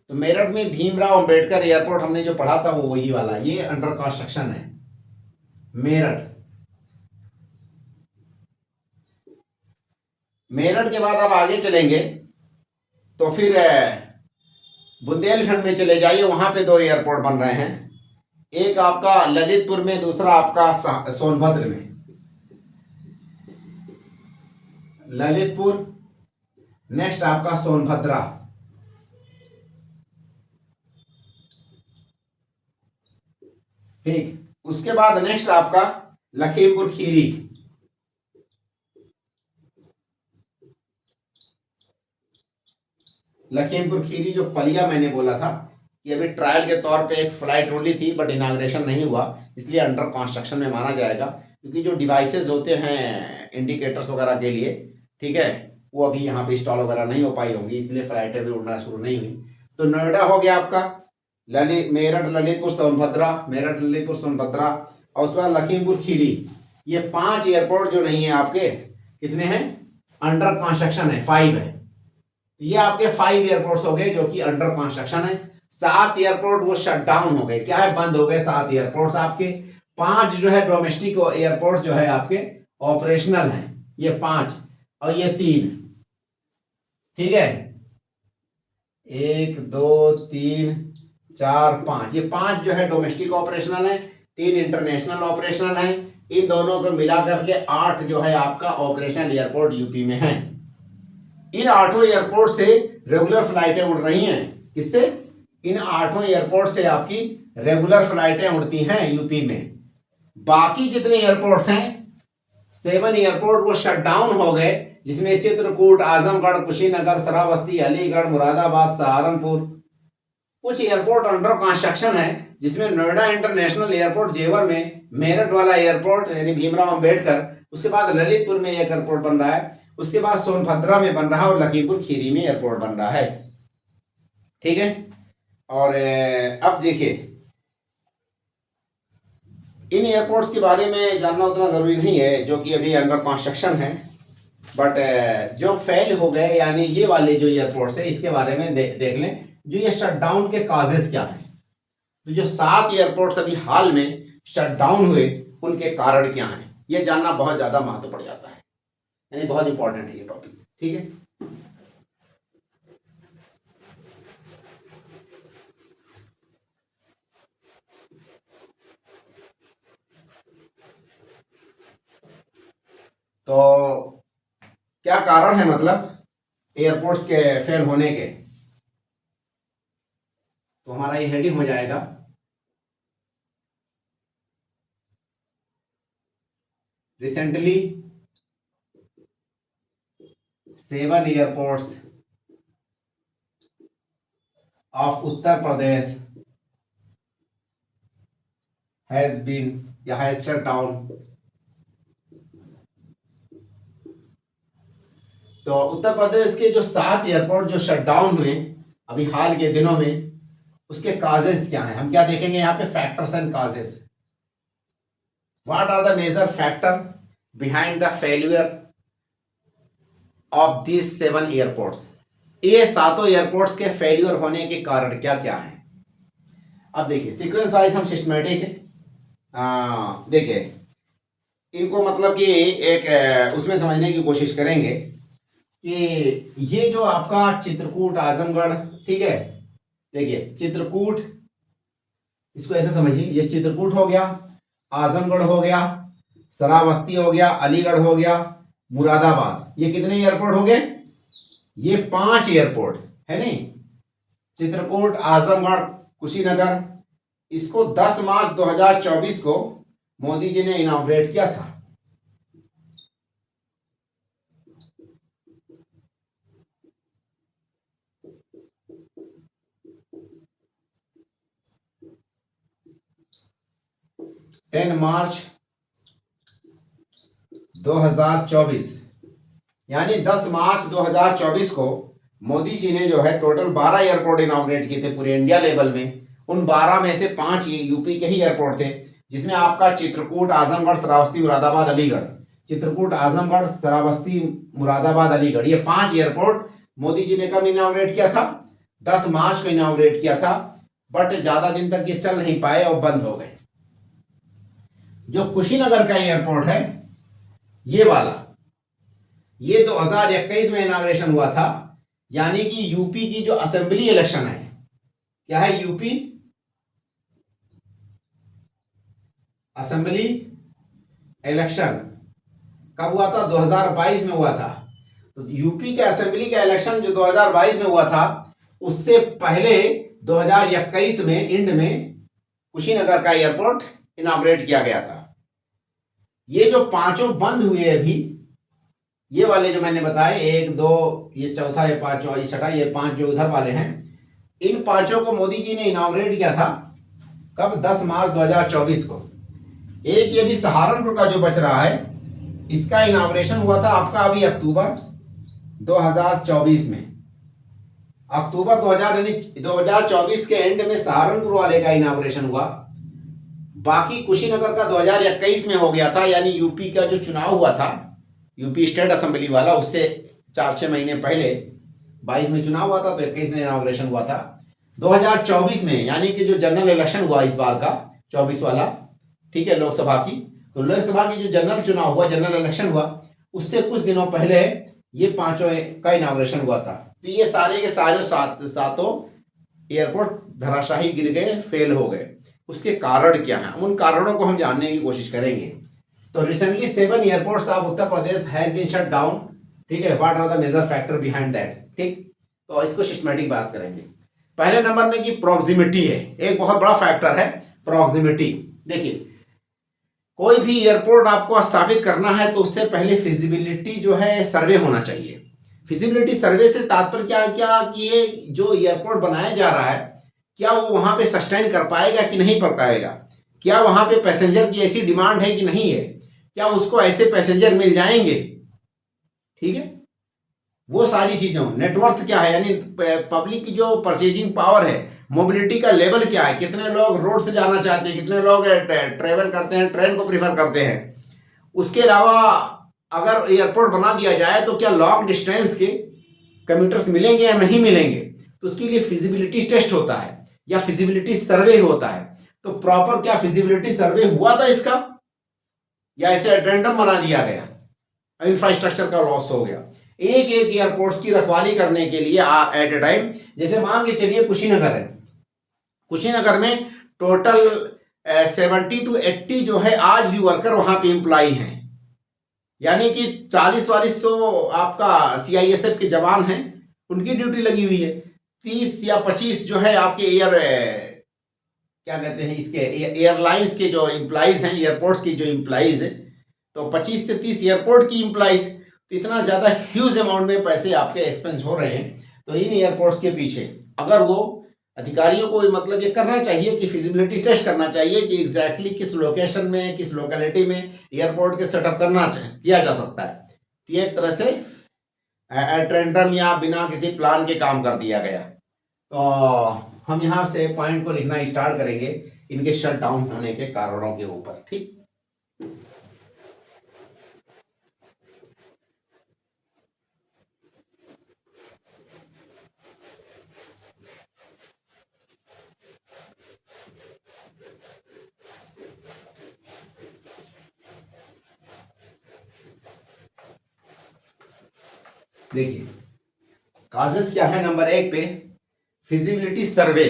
A: तो मेरठ में भीमराव अंबेडकर एयरपोर्ट हमने जो पढ़ा था वो वही वाला, ये अंडर कंस्ट्रक्शन है मेरठ के बाद आप आगे चलेंगे तो फिर बुंदेलखंड में चले जाइए, वहां पे 2 एयरपोर्ट बन रहे हैं। एक आपका ललितपुर में, दूसरा आपका सोनभद्र में। ललितपुर, नेक्स्ट आपका सोनभद्रा। ठीक, उसके बाद नेक्स्ट आपका लखीमपुर खीरी। लखीमपुर खीरी जो पलिया मैंने बोला था कि अभी ट्रायल के तौर पे एक फ्लाइट उड़ी थी बट इनाग्रेशन नहीं हुआ, इसलिए अंडर कंस्ट्रक्शन में माना जाएगा, क्योंकि जो डिवाइसेस होते हैं इंडिकेटर्स वगैरह के लिए, ठीक है, वो अभी यहाँ पे इंस्टॉल वगैरह नहीं हो पाई होंगी, इसलिए फ्लाइटें भी उड़ना शुरू नहीं हुई। तो नोएडा हो गया आपका, मेरठ ललितपुर सोनभद्रा, मेरठ ललितपुर सोनभद्रा, और उसके बाद लखीमपुर खीरी। ये 5 एयरपोर्ट जो नहीं है आपके, कितने हैं, अंडर कंस्ट्रक्शन है, 5 है। ये आपके 5 एयरपोर्ट्स हो गए जो कि अंडर कंस्ट्रक्शन है। 7 एयरपोर्ट वो शट डाउन हो गए, क्या है, बंद हो गए 7 एयरपोर्ट्स आपके। 5 जो है डोमेस्टिक एयरपोर्ट जो है आपके ऑपरेशनल हैं, ये 5 और ये 3, ठीक है, 1 2 3 4 5, ये 5 जो है डोमेस्टिक ऑपरेशनल है, 3 इंटरनेशनल ऑपरेशनल है। इन दोनों को मिलाकर के 8 जो है आपका ऑपरेशनल एयरपोर्ट यूपी में है। इन 8 एयरपोर्ट से रेगुलर फ्लाइटें उड़ रही हैं, किससे, इन 8 एयरपोर्ट से आपकी रेगुलर फ्लाइटें उड़ती हैं यूपी में। बाकी जितने एयरपोर्ट्स हैं, 7 एयरपोर्ट वो शट डाउन हो गए, जिसमें चित्रकूट, आजमगढ़, कुशीनगर, श्रावस्ती, अलीगढ़, मुरादाबाद, सहारनपुर। कुछ एयरपोर्ट अंडर कंस्ट्रक्शन है, जिसमें नोएडा इंटरनेशनल एयरपोर्ट जेवर में, मेरठ वाला एयरपोर्ट यानी भीमराव अंबेडकर, उसके बाद ललितपुर में एक एयरपोर्ट बन रहा है, उसके बाद सोनभद्रा में बन रहा है, और लखीमपुर खीरी में एयरपोर्ट बन रहा है, ठीक है। और अब देखिए, इन एयरपोर्ट्स के बारे में जानना उतना ज़रूरी नहीं है जो कि अभी अंडर कंस्ट्रक्शन है, बट जो फेल हो गए यानी ये वाले जो एयरपोर्ट्स है, इसके बारे में देख लें, जो ये शटडाउन के काजेस क्या हैं। तो जो 7 एयरपोर्ट्स अभी हाल में शटडाउन हुए, उनके कारण क्या हैं, ये जानना बहुत ज़्यादा महत्व पड़ जाता है, यानी बहुत इंपॉर्टेंट है ये टॉपिक, ठीक है। तो क्या कारण है, मतलब एयरपोर्ट्स के फेल होने के, तो हमारा ये हेडिंग हो जाएगा, recently 7 airports of Uttar Pradesh has been या हैज शट डाउन। तो उत्तर प्रदेश के जो 7 एयरपोर्ट जो शट डाउन हुए अभी हाल के दिनों में, उसके काजेस क्या हैं, हम क्या देखेंगे यहाँ पे, factors and causes. What are the major factor behind the failure of this 7 airports. ये 7 एयरपोर्ट्स के फेल्यूर होने के कारण क्या क्या हैं। अब देखिए सीक्वेंस वाइज हम सिस्टमेटिक देखिए इनको, मतलब कि एक उसमें समझने की कोशिश करेंगे कि ये जो आपका चित्रकूट, आजमगढ़, ठीक है, देखिए चित्रकूट, इसको ऐसे समझिए, ये चित्रकूट हो गया, आजमगढ़ हो गया, श्रावस्ती हो गया, अलीगढ़ हो गया, मुरादाबाद, ये कितने एयरपोर्ट हो गए, ये 5 एयरपोर्ट है नहीं, चित्रकूट, आजमगढ़, कुशीनगर। इसको 10 मार्च 2024 को मोदी जी ने इनॉग्रेट किया था। मार्च 2024 यानी 10 मार्च 2024 को मोदी जी ने जो है टोटल 12 एयरपोर्ट इनॉग्रेट किए थे पूरे इंडिया लेवल में। उन 12 में से 5 यूपी के ही एयरपोर्ट थे, जिसमें आपका चित्रकूट, आजमगढ़, श्रावस्ती, मुरादाबाद, अलीगढ़। चित्रकूट, आजमगढ़, श्रावस्ती, मुरादाबाद, अलीगढ़, ये 5 एयरपोर्ट मोदी जी ने कब इनॉग्रेट किया था, 10 मार्च को इनॉग्रेट किया था, बट ज्यादा दिन तक ये चल नहीं पाए और बंद हो गए। जो कुशीनगर का एयरपोर्ट है ये वाला, ये 2021 में इनॉग्रेशन हुआ था, यानी कि यूपी की जो असेंबली इलेक्शन है, क्या है, यूपी असेंबली इलेक्शन कब हुआ था? 2022 में हुआ था। तो यूपी के असेंबली का इलेक्शन जो 2022 में हुआ था, उससे पहले 2021 में इंड में कुशीनगर का एयरपोर्ट इनॉग्रेट किया गया था। ये जो पांचों बंद हुए अभी, ये वाले जो मैंने बताए, 1 2, ये चौथा, ये पांचवा, ये छठा, ये 5 जो उधर वाले हैं, इन पांचों को मोदी जी ने इनॉग्रेट किया था कब? 10 मार्च 2024 को। एक ये भी सहारनपुर का जो बच रहा है, इसका इनॉग्रेशन हुआ था आपका अभी अक्टूबर 2024 में। अक्टूबर 2024 के एंड में सहारनपुर वाले का इनॉग्रेशन हुआ। बाकी कुशीनगर का 2021 में हो गया था, यानी यूपी का जो चुनाव हुआ था, यूपी स्टेट असेंबली वाला, उससे 4-6 महीने पहले 22 में चुनाव हुआ था, तो 21 में इनॉग्रेशन हुआ था। 2024 में, यानी कि जो जनरल इलेक्शन हुआ इस बार का 24 वाला, ठीक है, लोकसभा की, तो लोकसभा की जो जनरल चुनाव हुआ, जनरल इलेक्शन हुआ, उससे कुछ दिनों पहले ये पांचों का इनॉग्रेशन हुआ था। तो ये सारे के सारे सातों एयरपोर्ट धराशाही गिर गए, फेल हो गए। उसके कारण क्या है, उन कारणों को हम जानने की कोशिश करेंगे। तो recently 7 airports of Uttar Pradesh has been shut down, ठीक है। What are the major factor behind that, ठीक। तो इसको सिस्टमैटिक बात करेंगे। पहले नंबर में कि प्रॉक्सिमिटी है, एक बहुत बड़ा फैक्टर है प्रॉक्सिमिटी। देखिए, कोई भी एयरपोर्ट आपको स्थापित करना है तो उससे पहले फिजिबिलिटी जो है सर्वे होना चाहिए। फिजिबिलिटी सर्वे से तात्पर्य क्या कि ये जो एयरपोर्ट बनाया जा रहा है, क्या वो वहां पे सस्टेन कर पाएगा कि नहीं कर पाएगा, क्या वहां पे पैसेंजर की ऐसी डिमांड है कि नहीं है, क्या उसको ऐसे पैसेंजर मिल जाएंगे, ठीक है। वो सारी चीजें, नेटवर्थ क्या है, यानी पब्लिक की जो परचेजिंग पावर है, मोबिलिटी का लेवल क्या है, कितने लोग रोड से जाना चाहते हैं, कितने लोग ट्रेवल करते हैं, ट्रेन को प्रीफर करते हैं। उसके अलावा अगर एयरपोर्ट बना दिया जाए तो क्या लॉन्ग डिस्टेंस के कम्यूटर्स मिलेंगे या नहीं मिलेंगे, तो उसके लिए फिजिबिलिटी टेस्ट होता है या फिजिबिलिटी सर्वे होता है। तो प्रॉपर क्या फिजिबिलिटी सर्वे हुआ था इसका, या ऐसे रैंडम बना दिया गया, इंफ्रास्ट्रक्चर का लॉस हो गया। एक एक एयरपोर्ट्स की रखवाली करने के लिए एट ए टाइम, जैसे मान के चलिए कुशीनगर है, कुशीनगर में टोटल 70 to 80 जो है आज भी वर्कर वहां पे एम्प्लॉय हैं, यानी कि 40-40 तो आपका CISF के जवान हैं, उनकी ड्यूटी लगी हुई है। 30 या 25 जो है आपके क्या कहते हैं इसके, एयरलाइंस के जो एम्प्लॉइज हैं, एयरपोर्ट्स की जो एम्प्लॉइज है, तो 25 से 30 एयरपोर्ट की एम्प्लॉइज। तो इतना ज़्यादा ह्यूज अमाउंट में पैसे आपके एक्सपेंस हो रहे हैं। तो इन एयरपोर्ट्स के पीछे अगर वो अधिकारियों को मतलब ये करना चाहिए कि फिजिबिलिटी टेस्ट करना चाहिए कि एग्जैक्टली किस लोकेशन में, किस लोकेलिटी में एयरपोर्ट के सेटअप किया जा सकता है। तो ये एक तरह से एट रैंडम या बिना किसी प्लान के काम कर दिया गया। तो हम यहाँ से पॉइंट को लिखना स्टार्ट करेंगे इनके शट डाउन होने के कारणों के ऊपर, ठीक। देखिए, काजेस क्या है, नंबर 1 पे फिजिबिलिटी सर्वे,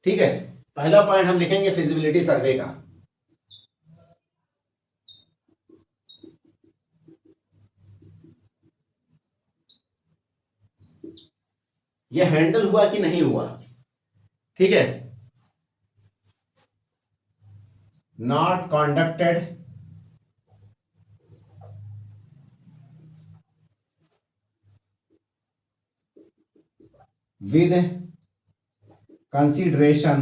A: ठीक है। पहला पॉइंट हम लिखेंगे फिजिबिलिटी सर्वे का। यह हैंडल हुआ कि नहीं हुआ, ठीक है। Not कॉन्डक्टेड with consideration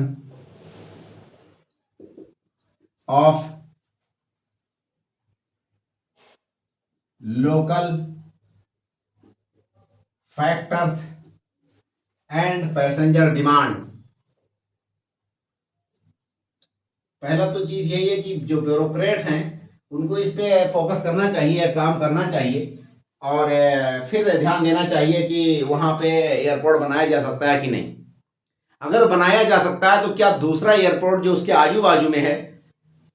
A: of local factors and passenger demand। पहला तो चीज यही है कि जो ब्यूरोक्रेट हैं उनको इस पे फोकस करना चाहिए, काम करना चाहिए, और फिर ध्यान देना चाहिए कि वहाँ पे एयरपोर्ट बनाया जा सकता है कि नहीं। अगर बनाया जा सकता है तो क्या दूसरा एयरपोर्ट जो उसके आजू बाजू में है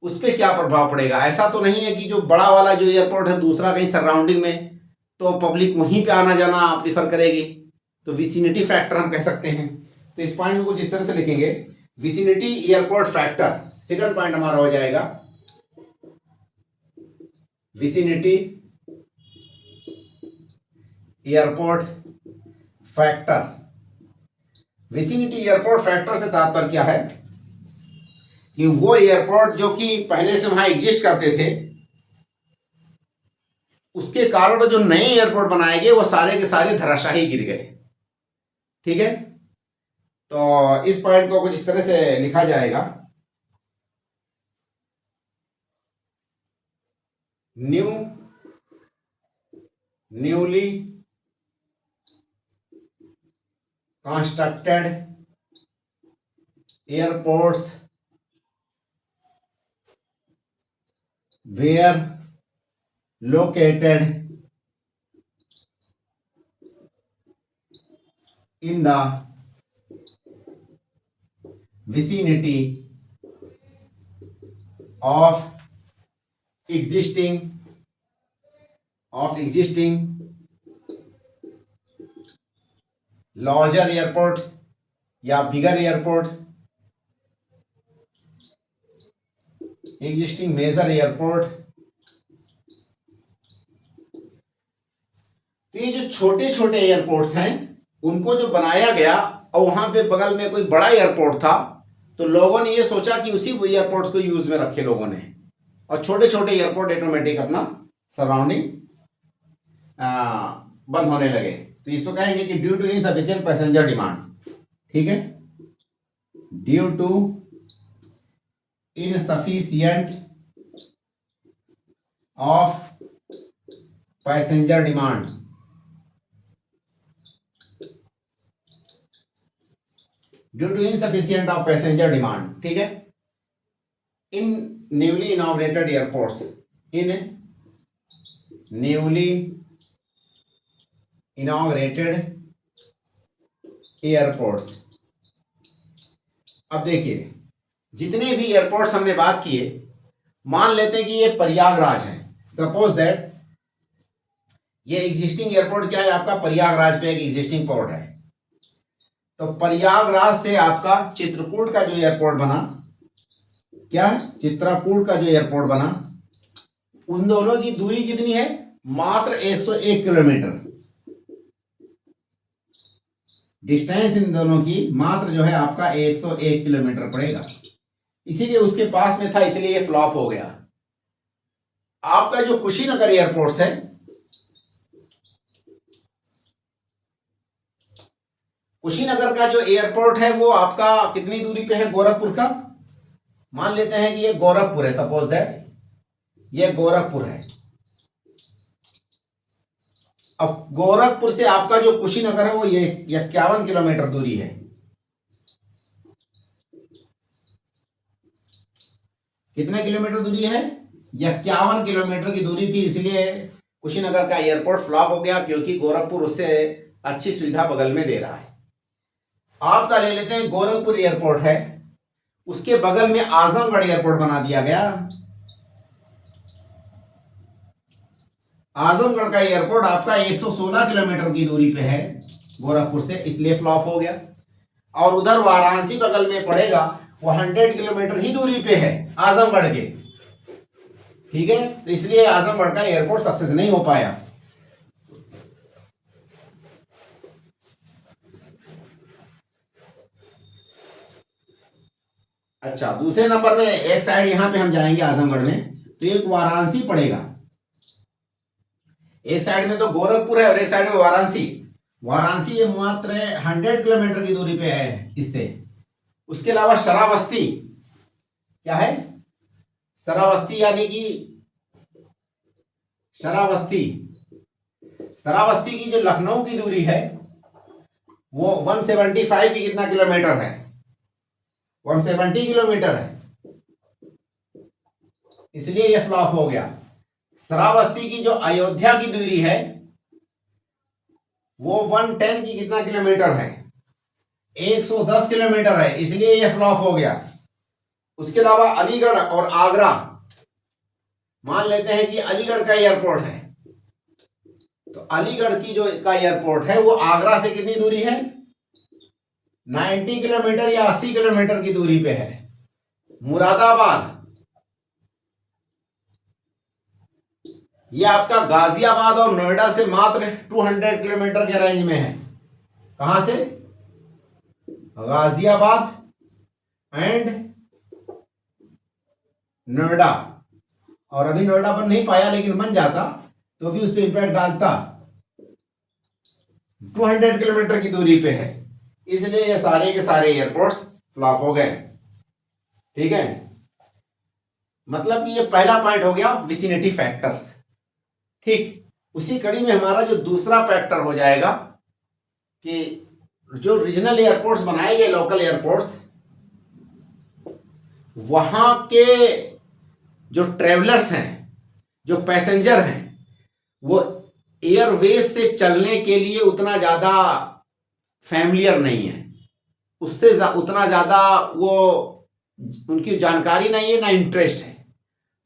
A: उस पर क्या प्रभाव पड़ेगा। ऐसा तो नहीं है कि जो बड़ा वाला जो एयरपोर्ट है दूसरा कहीं सराउंडिंग में, तो पब्लिक वहीं पे आना जाना प्रीफर करेगी। तो विसिनिटी फैक्टर हम कह सकते हैं। तो इस पॉइंट को कुछ इस तरह से लिखेंगे, vicinity airport factor second point हमारा हो जाएगा vicinity airport factor. Vicinity airport factor से तात्पर्य क्या है कि वो एयरपोर्ट जो कि पहले से वहां एग्जिस्ट करते थे, उसके कारण जो नए एयरपोर्ट बनाए गए वो सारे के सारे धराशाही गिर गए। ठीक है, तो इस पॉइंट को कुछ इस तरह से लिखा जाएगा, newly constructed airports were located in the vicinity of existing larger airport या bigger airport, existing major airport। तो ये जो छोटे छोटे एयरपोर्ट्स हैं उनको जो बनाया गया और वहां पे बगल में कोई बड़ा एयरपोर्ट था, तो लोगों ने ये सोचा कि उसी एयरपोर्ट को यूज में रखे लोगों ने, और छोटे छोटे एयरपोर्ट ऑटोमेटिक अपना सराउंडिंग बंद होने लगे। तो इसको कहेंगे कि due to insufficient passenger demand. ठीक है, due to insufficient of passenger demand, due to insufficient of passenger demand. ठीक है, in newly inaugurated airports, in newly inaugurated airports. अब देखिए, जितने भी एयरपोर्ट्स हमने बात किए, मान लेते हैं कि ये प्रयागराज है, सपोज दैट ये एग्जिस्टिंग एयरपोर्ट क्या है आपका, प्रयागराज पे एक एग्जिस्टिंग पोर्ट है। तो प्रयागराज से आपका चित्रकूट का जो एयरपोर्ट बना, क्या चित्रकूट का जो एयरपोर्ट बना, उन दोनों की दूरी कितनी है, मात्र 101 किलोमीटर। डिस्टेंस इन दोनों की मात्र जो है आपका 101 किलोमीटर पड़ेगा। इसीलिए उसके पास में था, इसलिए ये फ्लॉप हो गया। आपका जो कुशीनगर एयरपोर्ट है, कुशीनगर का जो एयरपोर्ट है वो आपका कितनी दूरी पे है गोरखपुर का, मान लेते हैं कि ये गोरखपुर है, सपोज दैट ये गोरखपुर है। अब गोरखपुर से आपका जो कुशीनगर है वो ये 51 किलोमीटर दूरी है। कितने किलोमीटर दूरी है, 51 किलोमीटर की दूरी थी, इसलिए कुशीनगर का एयरपोर्ट फ्लॉप हो गया, क्योंकि गोरखपुर उससे अच्छी सुविधा बगल में दे रहा है। आपका ले लेते हैं गोरखपुर एयरपोर्ट है, उसके बगल में आजमगढ़ एयरपोर्ट बना दिया गया। आजमगढ़ का एयरपोर्ट आपका 116 किलोमीटर की दूरी पे है गोरखपुर से, इसलिए फ्लॉप हो गया। और उधर वाराणसी बगल में पड़ेगा, वो 100 किलोमीटर ही दूरी पे है आजमगढ़ के। ठीक है, तो इसलिए आजमगढ़ का एयरपोर्ट सक्सेस नहीं हो पाया। अच्छा, दूसरे नंबर में एक साइड यहां पे हम जाएंगे आजमगढ़ में, तो एक वाराणसी पड़ेगा। एक साइड में तो गोरखपुर है और एक साइड में वाराणसी। वाराणसी ये मात्र 100 किलोमीटर की दूरी पे है इससे। उसके अलावा श्रावस्ती, क्या है श्रावस्ती, यानी कि श्रावस्ती की जो लखनऊ की दूरी है वो 175 की कितना किलोमीटर है, 170 किलोमीटर है, इसलिए ये फ्लॉप हो गया। श्रावस्ती की जो अयोध्या की दूरी है वो 110 की कितना किलोमीटर है, 110 किलोमीटर है, इसलिए ये फ्लॉप हो गया। उसके अलावा अलीगढ़ और आगरा, मान लेते हैं कि अलीगढ़ का एयरपोर्ट है, तो अलीगढ़ की जो का एयरपोर्ट है वो आगरा से कितनी दूरी है, 90 किलोमीटर या 80 किलोमीटर की दूरी पे है। मुरादाबाद, ये आपका गाजियाबाद और नोएडा से मात्र 200 किलोमीटर के रेंज में है। कहां से? गाजियाबाद एंड नोएडा। और अभी नोएडा बन नहीं पाया, लेकिन बन जाता तो भी उस पर इंपैक्ट डालता। 200 किलोमीटर की दूरी पे है, इसलिए ये सारे के सारे एयरपोर्ट्स फ्लॉप हो गए। ठीक है, मतलब कि ये पहला पॉइंट हो गया विसिनिटी फैक्टर्स। ठीक, उसी कड़ी में हमारा जो दूसरा फैक्टर हो जाएगा कि जो रीजनल एयरपोर्ट्स बनाए गए, लोकल एयरपोर्ट्स, वहां के जो ट्रेवलर्स हैं, जो पैसेंजर हैं, वो एयरवेज से चलने के लिए उतना ज्यादा फैमिलियर नहीं है, उससे उतना ज्यादा वो उनकी जानकारी नहीं है, ना इंटरेस्ट है,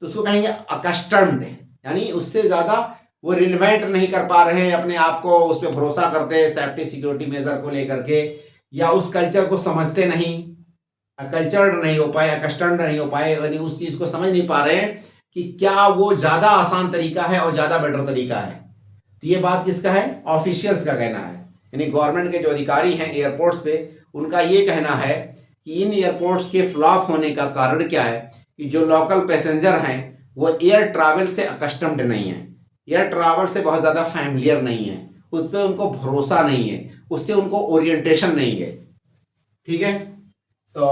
A: तो उसको कहेंगे अकस्टम्ड, यानी उससे ज्यादा वो रिलेवेंट नहीं कर पा रहे हैं अपने आप को, उस पर भरोसा करते हैं सेफ्टी सिक्योरिटी मेजर को लेकर के, या उस कल्चर को समझते नहीं, कल्चर्ड नहीं हो पाए, अकस्टम्ड नहीं हो पाए, यानी उस चीज को समझ नहीं पा रहे हैं कि क्या वो ज्यादा आसान तरीका है और ज्यादा बेटर तरीका है। तो ये बात किसका है? ऑफिशियल्स का कहना है, यानी गवर्नमेंट के जो अधिकारी हैं एयरपोर्ट्स पे, उनका ये कहना है कि इन एयरपोर्ट्स के फ्लॉप होने का कारण क्या है कि जो लोकल पैसेंजर हैं वो एयर ट्रैवल से अकस्टम्ड नहीं है, एयर ट्रैवल से बहुत ज़्यादा फैमिलियर नहीं है, उस पर उनको भरोसा नहीं है, उससे उनको ओरिएंटेशन नहीं है। ठीक है, तो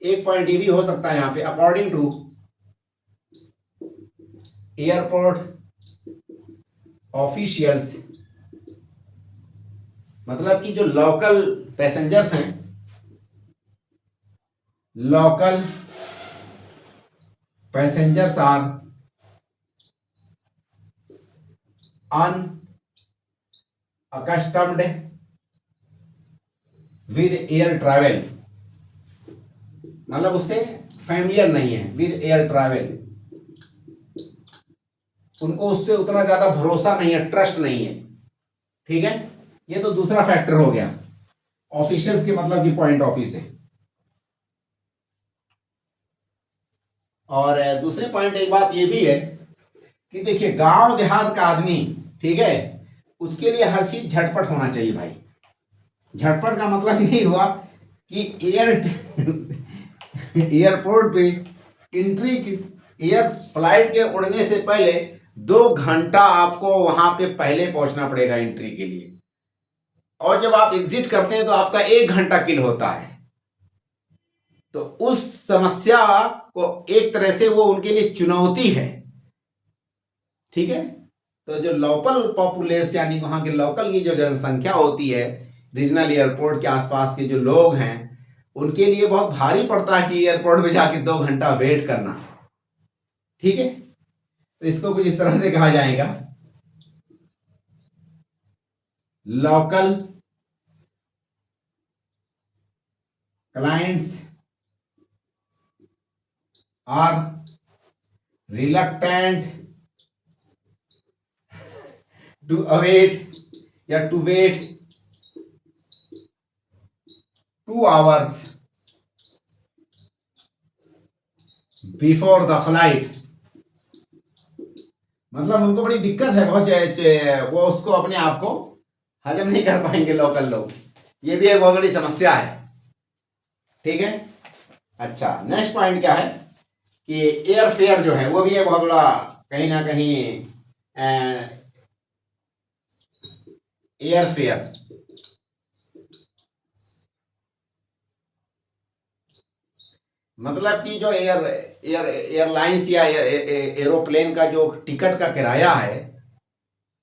A: एक पॉइंट ये भी हो सकता है यहाँ पे, अकॉर्डिंग टू एयरपोर्ट ऑफिशियल्स, मतलब कि जो लोकल पैसेंजर्स हैं, local passengers are unaccustomed with air travel, मतलब उससे फैमिलियर नहीं है विद एयर ट्रैवल, उनको उससे उतना ज्यादा भरोसा नहीं है, ट्रस्ट नहीं है। ठीक है, ये तो दूसरा फैक्टर हो गया ऑफिशियल्स के मतलब की पॉइंट ऑफ व्यू से। और दूसरी पॉइंट एक बात ये भी है कि देखिए गांव देहात का आदमी, ठीक है, उसके लिए हर चीज झटपट होना चाहिए भाई। झटपट का मतलब यही हुआ कि एयरपोर्ट पे एंट्री की, एयर फ्लाइट के उड़ने से पहले 2 घंटा आपको वहां पे पहले पहुंचना पड़ेगा एंट्री के लिए, और जब आप एग्जिट करते हैं तो आपका 1 घंटा किल होता है। तो उस समस्या को एक तरह से वो उनके लिए चुनौती है। ठीक है, तो जो लोकल पॉपुलेशन, यानी वहां के लोकल की जो जनसंख्या होती है, रीजनल एयरपोर्ट के आसपास के जो लोग हैं, उनके लिए बहुत भारी पड़ता है कि एयरपोर्ट पे जाके 2 घंटा वेट करना। ठीक है, तो इसको कुछ इस तरह से कहा जाएगा, local clients are reluctant to await या to wait 2 hours before the flight, मतलब उनको बड़ी दिक्कत है, बहुत वो उसको अपने आप को हजम नहीं कर पाएंगे लोकल लोग, ये भी एक बहुत बड़ी समस्या है। ठीक है, अच्छा नेक्स्ट पॉइंट क्या है कि एयर फेयर जो है वो भी है बहुत बड़ा, कहीं ना कहीं एयर फेयर, मतलब कि जो एयरलाइंस या एरोप्लेन का जो टिकट का किराया है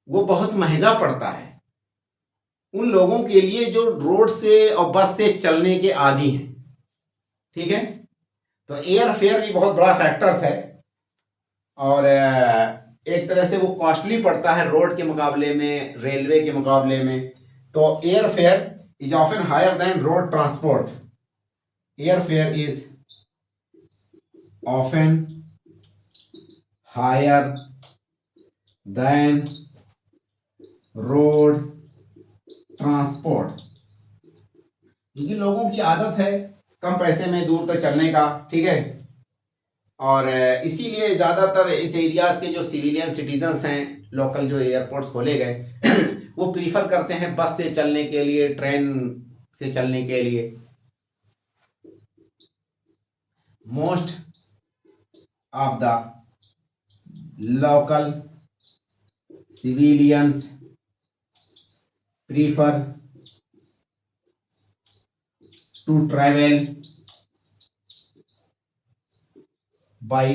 A: वो बहुत महंगा पड़ता है उन लोगों के लिए जो रोड से और बस से चलने के आदी हैं। ठीक है, तो एयर फेयर भी बहुत बड़ा फैक्टर्स है, और एक तरह से वो कॉस्टली पड़ता है रोड के मुकाबले में, रेलवे के मुकाबले में। तो air fare is often higher than road transport, air fare is often higher than road transport, क्योंकि लोगों की आदत है कम पैसे में दूर तक चलने का, ठीक है। और इसीलिए ज़्यादातर इस एरियाज़ के जो सिविलियन सिटीजन्स हैं, लोकल जो एयरपोर्ट्स खोले गए वो प्रीफर करते हैं बस से चलने के लिए, ट्रेन से चलने के लिए। Most of the local civilians prefer to travel by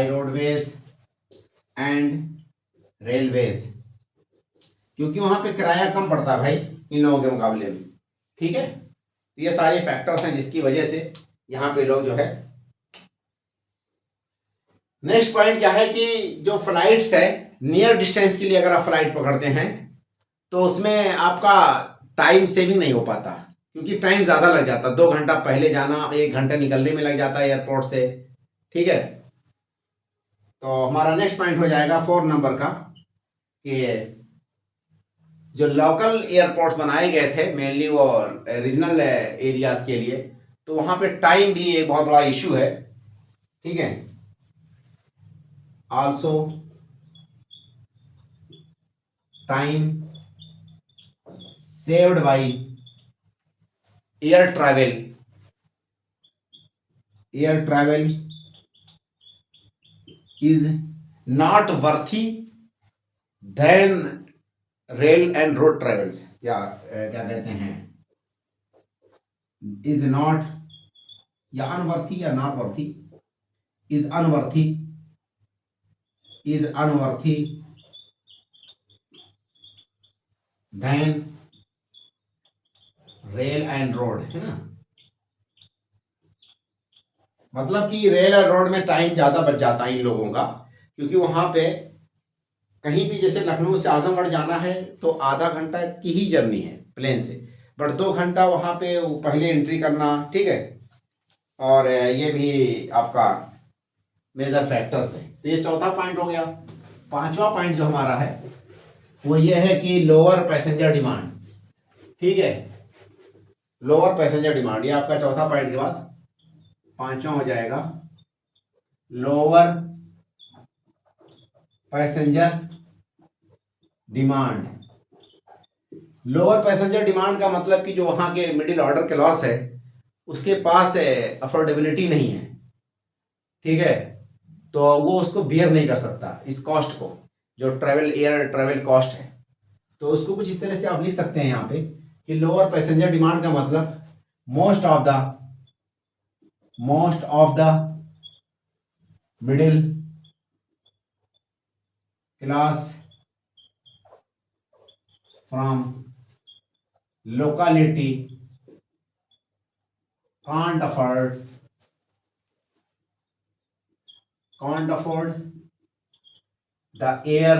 A: roadways and railways, क्योंकि वहां पे किराया कम पड़ता है भाई इन लोगों के मुकाबले में, ठीक है। तो ये सारे फैक्टर्स हैं जिसकी वजह से यहाँ पे लोग जो है। नेक्स्ट पॉइंट क्या है कि जो फ्लाइट्स है नियर डिस्टेंस के लिए अगर आप फ्लाइट पकड़ते हैं तो उसमें आपका टाइम सेविंग नहीं हो पाता, क्योंकि टाइम ज़्यादा लग जाता है। 2 घंटा पहले जाना, 1 घंटा निकलने में लग जाता है एयरपोर्ट से, ठीक है। तो हमारा नेक्स्ट पॉइंट हो जाएगा 4 नंबर का कि जो लोकल एयरपोर्ट्स बनाए गए थे मेनली वो रीजनल एरियाज के लिए, तो वहाँ पे टाइम भी एक बहुत बड़ा इशू है, ठीक है। Also time saved by air travel is not worthy than rail and road travels, या क्या कहते हैं, इज नॉट, या अनवर्थी या not worthy, is unworthy than rail and road, है ना। मतलब कि रेल और रोड में टाइम ज़्यादा बच जाता है इन लोगों का, क्योंकि वहाँ पे कहीं भी जैसे लखनऊ से आजमगढ़ जाना है तो आधा घंटा की ही जर्नी है प्लेन से, बट 2 घंटा वहाँ पे पहले एंट्री करना, ठीक है। और ये भी आपका मेजर फैक्टर्स है। तो ये चौथा पॉइंट हो गया। 5वां पॉइंट जो हमारा है वो ये है कि लोअर पैसेंजर डिमांड, ठीक है। लोअर पैसेंजर डिमांड, ये आपका चौथा पॉइंट के बाद 5वां हो जाएगा lower passenger demand. Lower passenger demand का मतलब कि जो वहाँ के मिडिल ऑर्डर क्लास है उसके पास अफोर्डेबिलिटी नहीं है, ठीक है। तो वो उसको बियर नहीं कर सकता इस कॉस्ट को, जो एयर ट्रैवल कॉस्ट है। तो उसको कुछ इस तरह से आप लिख सकते हैं यहाँ पे कि लोअर पैसेंजर डिमांड का मतलब most of the middle class from locality can't afford the air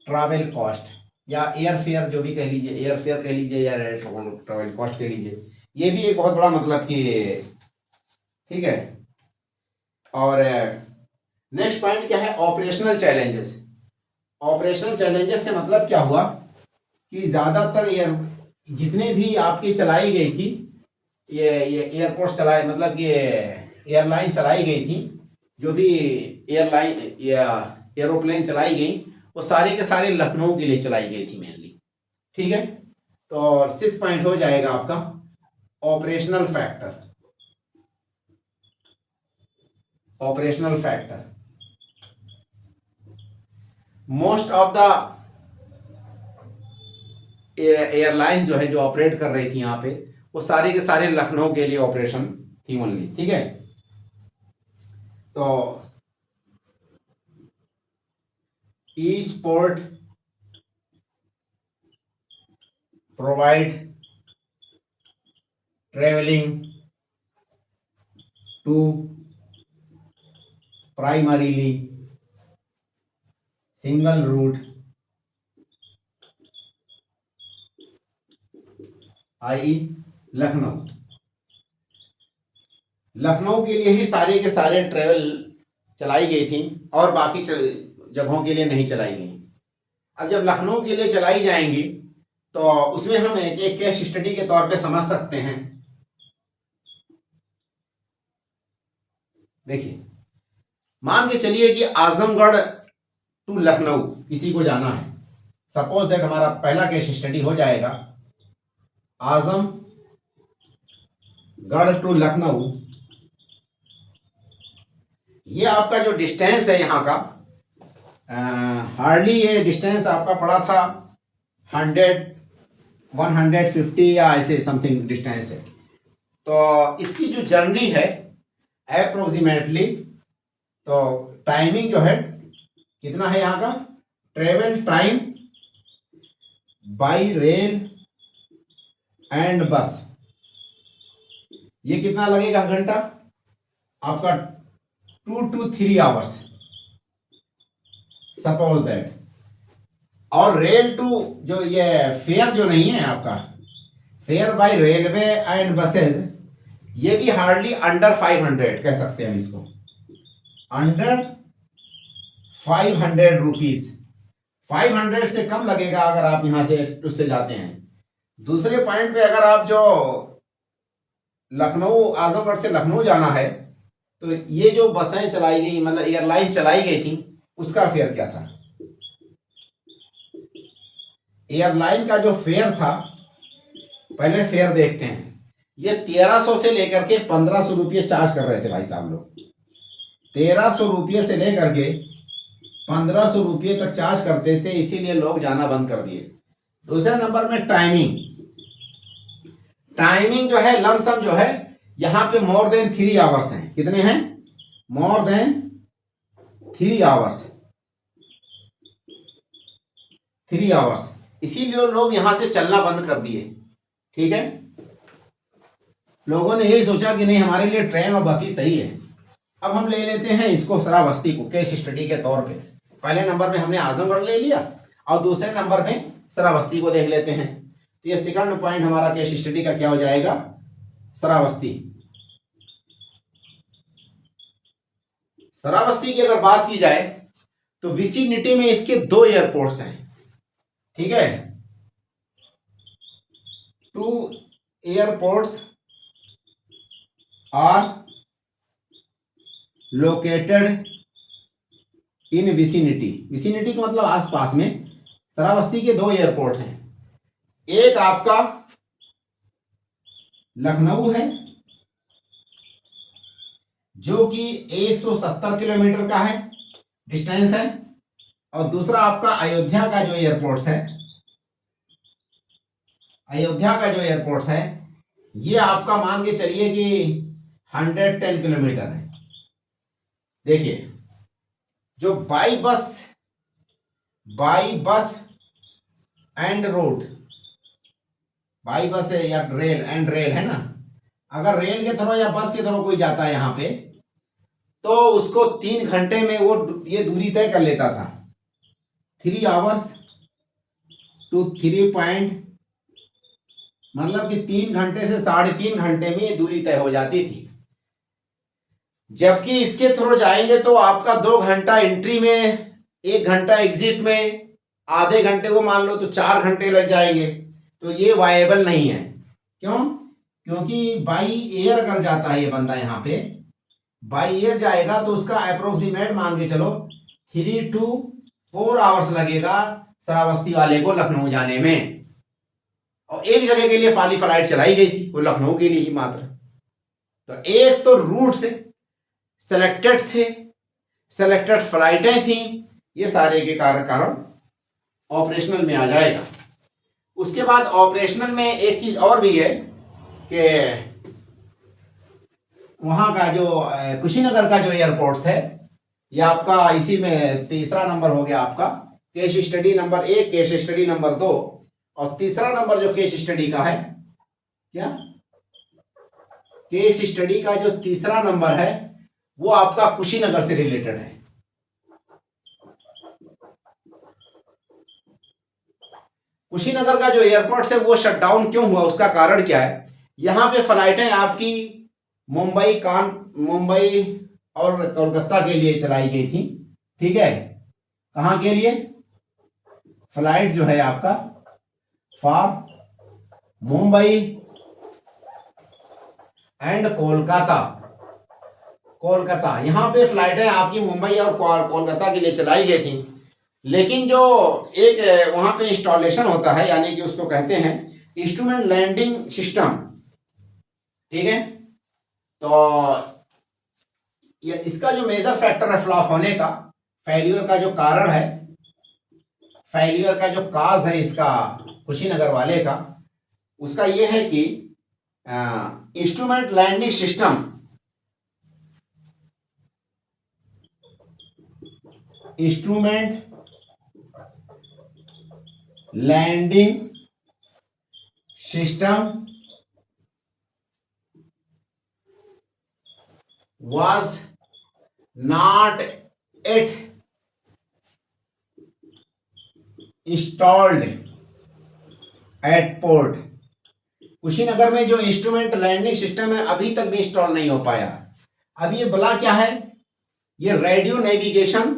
A: travel cost, या एयर फेयर जो भी कह लीजिए, एयर फेयर कह लीजिए या ट्रैवल कॉस्ट कह लीजिए, ये भी एक बहुत बड़ा मतलब कि, ठीक है। और नेक्स्ट पॉइंट क्या है, ऑपरेशनल चैलेंजेस। ऑपरेशनल चैलेंजेस से मतलब क्या हुआ कि ज़्यादातर जितने भी आपकी चलाई गई थी ये एयरपोर्ट चलाए, मतलब कि एयरलाइन चलाई गई थी, जो भी एयरलाइन या एरोप्लेन चलाई गई वो सारे के सारे लखनऊ के लिए चलाई गई थी मेनली, ठीक है। तो 6 पॉइंट हो जाएगा आपका operational factor. Most of the airlines जो है जो ऑपरेट कर रही थी यहाँ पे वो सारे के सारे लखनऊ के लिए ऑपरेशन थी ओनली, ठीक है। तो each port provide travelling to primarily single route I Lucknow. Lucknow के लिए ही सारे के सारे ट्रेवल चलाई गई थी और बाकी जगहों के लिए नहीं चलाई गई। अब जब लखनऊ के लिए चलाई जाएंगी तो उसमें हम एक एक केस स्टडी के तौर पे समझ सकते हैं। देखिए, मान के चलिए कि आजमगढ़ टू लखनऊ किसी को जाना है। सपोज दैट हमारा पहला केस स्टडी हो जाएगा आजमगढ़ टू लखनऊ। ये आपका जो डिस्टेंस है यहाँ का, हार्डली ये डिस्टेंस आपका पड़ा था 150 या ऐसे समथिंग डिस्टेंस है। तो इसकी जो जर्नी है अप्रोक्सीमेटली, तो टाइमिंग जो है कितना है यहाँ का, travel time by rail and bus, ये कितना लगेगा घंटा आपका, 2 to 3 आवर्स सपोज दैट। और रेल टू जो ये फेयर जो नहीं है आपका, fare by railway and buses, ये भी हार्डली अंडर 500 कह सकते हैं हम इसको, अंडर 500 रुपीज। 500 से कम लगेगा अगर आप यहां से उससे जाते हैं। दूसरे पॉइंट पे अगर आप जो लखनऊ, आजमगढ़ से लखनऊ जाना है, तो ये जो बसें चलाई गई, मतलब एयरलाइंस चलाई गई थी, उसका फेयर क्या था। एयरलाइन का जो फेयर था, पहले फेयर देखते हैं। ये 1300 से लेकर के 1500 रुपये चार्ज कर रहे थे भाई साहब लोग। 1300 रुपये से लेकर के 1500 रुपये तक चार्ज करते थे, इसीलिए लोग जाना बंद कर दिए। दूसरे नंबर में टाइमिंग, टाइमिंग जो है लमसम जो है यहाँ पे मोर देन 3 आवर्स हैं। कितने हैं, मोर देन 3 आवर्स, 3 आवर्स, इसीलिए लोग यहां से चलना बंद कर दिए। ठीक है, लोगों ने यही सोचा कि नहीं हमारे लिए ट्रेन और बस ही सही है। अब हम ले लेते हैं इसको श्रावस्ती को केस स्टडी के तौर पे। पहले नंबर में हमने आजमगढ़ ले लिया और दूसरे नंबर में श्रावस्ती को देख लेते हैं। तो ये सेकंड पॉइंट हमारा केस स्टडी का क्या हो जाएगा, श्रावस्ती। श्रावस्ती की अगर बात की जाए तो विसिनिटी में इसके 2 एयरपोर्ट्स हैं। ठीक है, 2 airports are located in vicinity. Vicinity का मतलब आसपास में। श्रावस्ती के 2 एयरपोर्ट हैं। एक आपका लखनऊ है जो कि 170 किलोमीटर का है, डिस्टेंस है, और दूसरा आपका अयोध्या का जो एयरपोर्ट है, अयोध्या का जो एयरपोर्ट है, ये आपका मान के चलिए कि 110 किलोमीटर है। देखिए, जो by bus and road, by bus है या रेल एंड रेल है ना, अगर रेल के थ्रू या बस के थ्रू कोई जाता है यहाँ पे, तो उसको 3 घंटे में वो ये दूरी तय कर लेता था। 3 आवर्स टू 3 पॉइंट, मतलब कि 3 घंटे से 3.5 घंटे में ये दूरी तय हो जाती थी। जबकि इसके थ्रू जाएंगे तो आपका 2 घंटा एंट्री में, 1 घंटा एग्जिट में, आधे घंटे को मान लो तो 4 घंटे लग जाएंगे। तो ये वायबल नहीं है। क्यों? क्योंकि बाई एयर अगर जाता है ये बंदा यहाँ पे, बाई एयर जाएगा तो उसका अप्रोक्सीमेट मान के चलो 3 to 4 आवर्स लगेगा श्रावस्ती वाले को लखनऊ जाने में। और एक जगह के लिए खाली फ्लाइट चलाई गई थी, वो लखनऊ के लिए ही मात्र। तो एक तो रूट से सेलेक्टेड थे, सेलेक्टेड फ्लाइटें थी, ये सारे के कारण ऑपरेशनल में आ जाएगा। उसके बाद ऑपरेशनल में एक चीज और भी है कि वहां का जो कुशीनगर का जो एयरपोर्ट है, ये आपका इसी में तीसरा नंबर हो गया आपका case study number 1, case study number 2, और तीसरा नंबर जो केस स्टडी का है, क्या केस स्टडी का जो तीसरा नंबर है वो आपका कुशीनगर से रिलेटेड है। कुशीनगर का जो एयरपोर्ट है वो शट डाउन क्यों हुआ, उसका कारण क्या है? यहां पे फ्लाइटें आपकी मुंबई और कोलकाता के लिए चलाई गई थी। ठीक है, कहां के लिए? फ्लाइट जो है आपका फॉर मुंबई एंड कोलकाता। कोलकाता, यहां पे फ्लाइटें आपकी मुंबई और कोलकाता के लिए चलाई गई थी, लेकिन जो एक वहां पे इंस्टॉलेशन होता है, यानी कि उसको कहते हैं इंस्ट्रूमेंट लैंडिंग सिस्टम, ठीक है। तो ये इसका जो मेजर फैक्टर है फ्लॉप होने का, फेल्यूर का जो कारण है, फेल्यूर का जो काज है इसका कुशीनगर वाले का, उसका ये है कि instrument landing system, instrument landing system was not yet installed at port। Kushinagar में जो इंस्ट्रूमेंट लैंडिंग सिस्टम है अभी तक भी इंस्टॉल नहीं हो पाया। अब ये बला क्या है, ये रेडियो नेविगेशन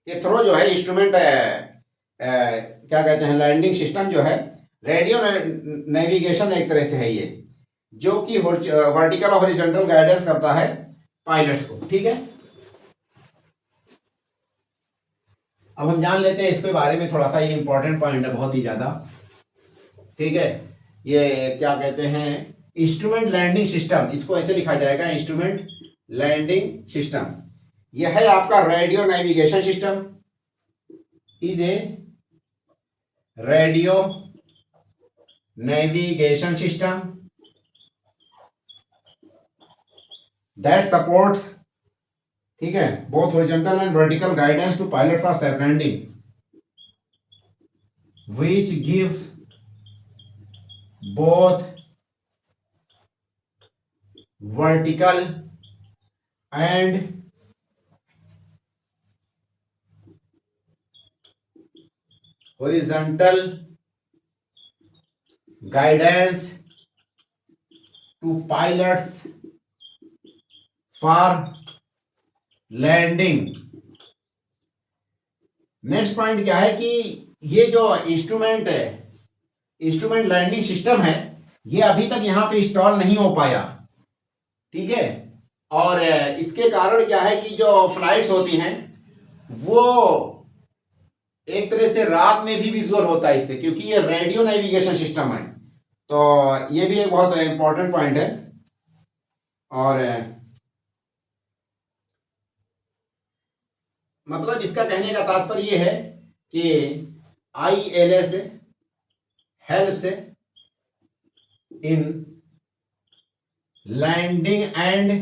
A: के थ्रू जो है इंस्ट्रूमेंट क्या कहते हैं लैंडिंग सिस्टम जो है, रेडियो नेविगेशन एक तरह से है ये, जो कि वर्टिकल और हॉरिजॉन्टल गाइडेंस करता है पायलट्स को, ठीक है। अब हम जान लेते हैं इसके बारे में थोड़ा सा, ये इंपॉर्टेंट पॉइंट है बहुत ही ज्यादा, ठीक है। ये क्या कहते हैं इंस्ट्रूमेंट लैंडिंग सिस्टम, इसको ऐसे लिखा जाएगा इंस्ट्रूमेंट लैंडिंग सिस्टम। यह है आपका radio navigation system, is a radio navigation system that supports, ठीक है, both horizontal and vertical guidance to pilot for safe landing, which give both vertical and horizontal guidance to pilots for landing. Next point क्या है कि ये जो instrument है, instrument landing system है, ये अभी तक यहां पे इंस्टॉल नहीं हो पाया, ठीक है। और इसके कारण क्या है कि जो फ्लाइट्स होती हैं वो एक तरह से रात में भी विजुअल होता है इससे, क्योंकि ये रेडियो नेविगेशन सिस्टम है। तो ये भी एक बहुत इंपॉर्टेंट पॉइंट है। और मतलब इसका कहने का तात्पर्य यह है कि ILS helps in landing and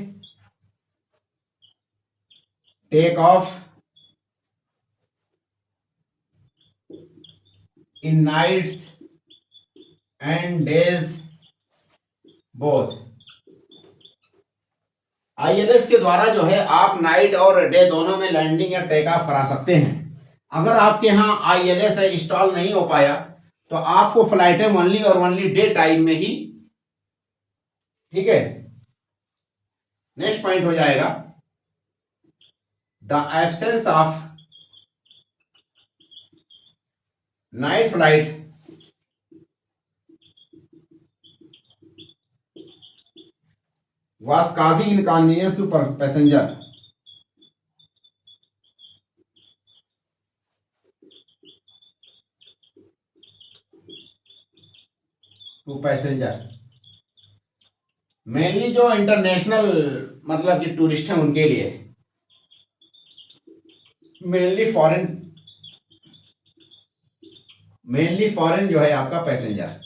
A: take off in nights and days both. ILS के द्वारा जो है आप नाइट और डे दोनों में लैंडिंग या टेक ऑफ करा सकते हैं। अगर आपके यहाँ ILS इंस्टॉल नहीं हो पाया तो आपको फ्लाइटें ओनली और ओनली डे टाइम में ही, ठीक है। नेक्स्ट पॉइंट हो जाएगा the absence of night flight was causing inconvenience to passenger। To passenger mainly जो इंटरनेशनल मतलब कि टूरिस्ट हैं उनके लिए, मेनली फॉरेन जो है आपका पैसेंजर,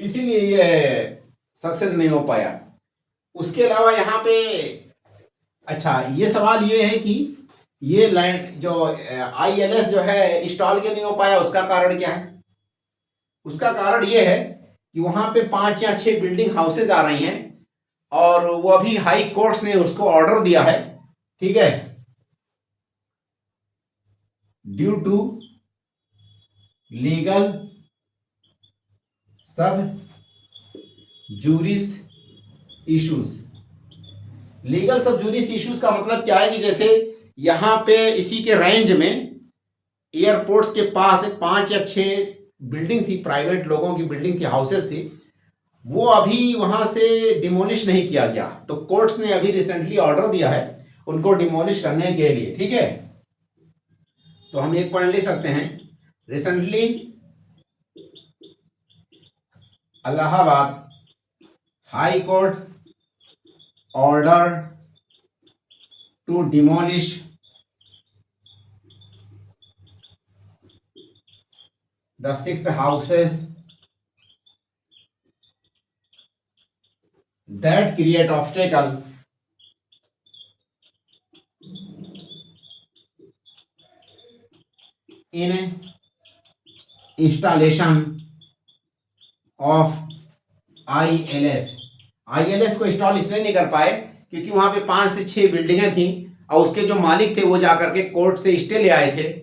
A: इसीलिए ये सक्सेस नहीं हो पाया। उसके अलावा यहाँ पे अच्छा ये सवाल ये है कि ये लैंड जो ILS जो है इंस्टॉल क्यों नहीं हो पाया, उसका कारण क्या है। उसका कारण ये है कि वहां पे 5 या 6 बिल्डिंग हाउसेज आ रही हैं और वो अभी हाई कोर्ट्स ने उसको ऑर्डर दिया है, ठीक है, ड्यू टू लीगल सब जूरिस इश्यूज। लीगल सब जूरिस इश्यूज का मतलब क्या है कि जैसे यहाँ पे इसी के रेंज में एयरपोर्ट्स के पास 5 या 6 बिल्डिंग थी, प्राइवेट लोगों की बिल्डिंग थी, हाउसेस थी, वो अभी वहां से डिमोलिश नहीं किया गया। तो कोर्ट्स ने अभी रिसेंटली ऑर्डर दिया है उनको डिमोलिश करने के लिए, ठीक है। तो हम एक पॉइंट लिख सकते हैं, recently Allahabad high court order to demolish the 6 houses that create obstacle in installation of ILS। ILS को इंस्टॉल इसलिए नहीं कर पाए क्योंकि वहां पे 5 से 6 बिल्डिंगें थी और उसके जो मालिक थे वो जाकर के कोर्ट से स्टे ले आए थे।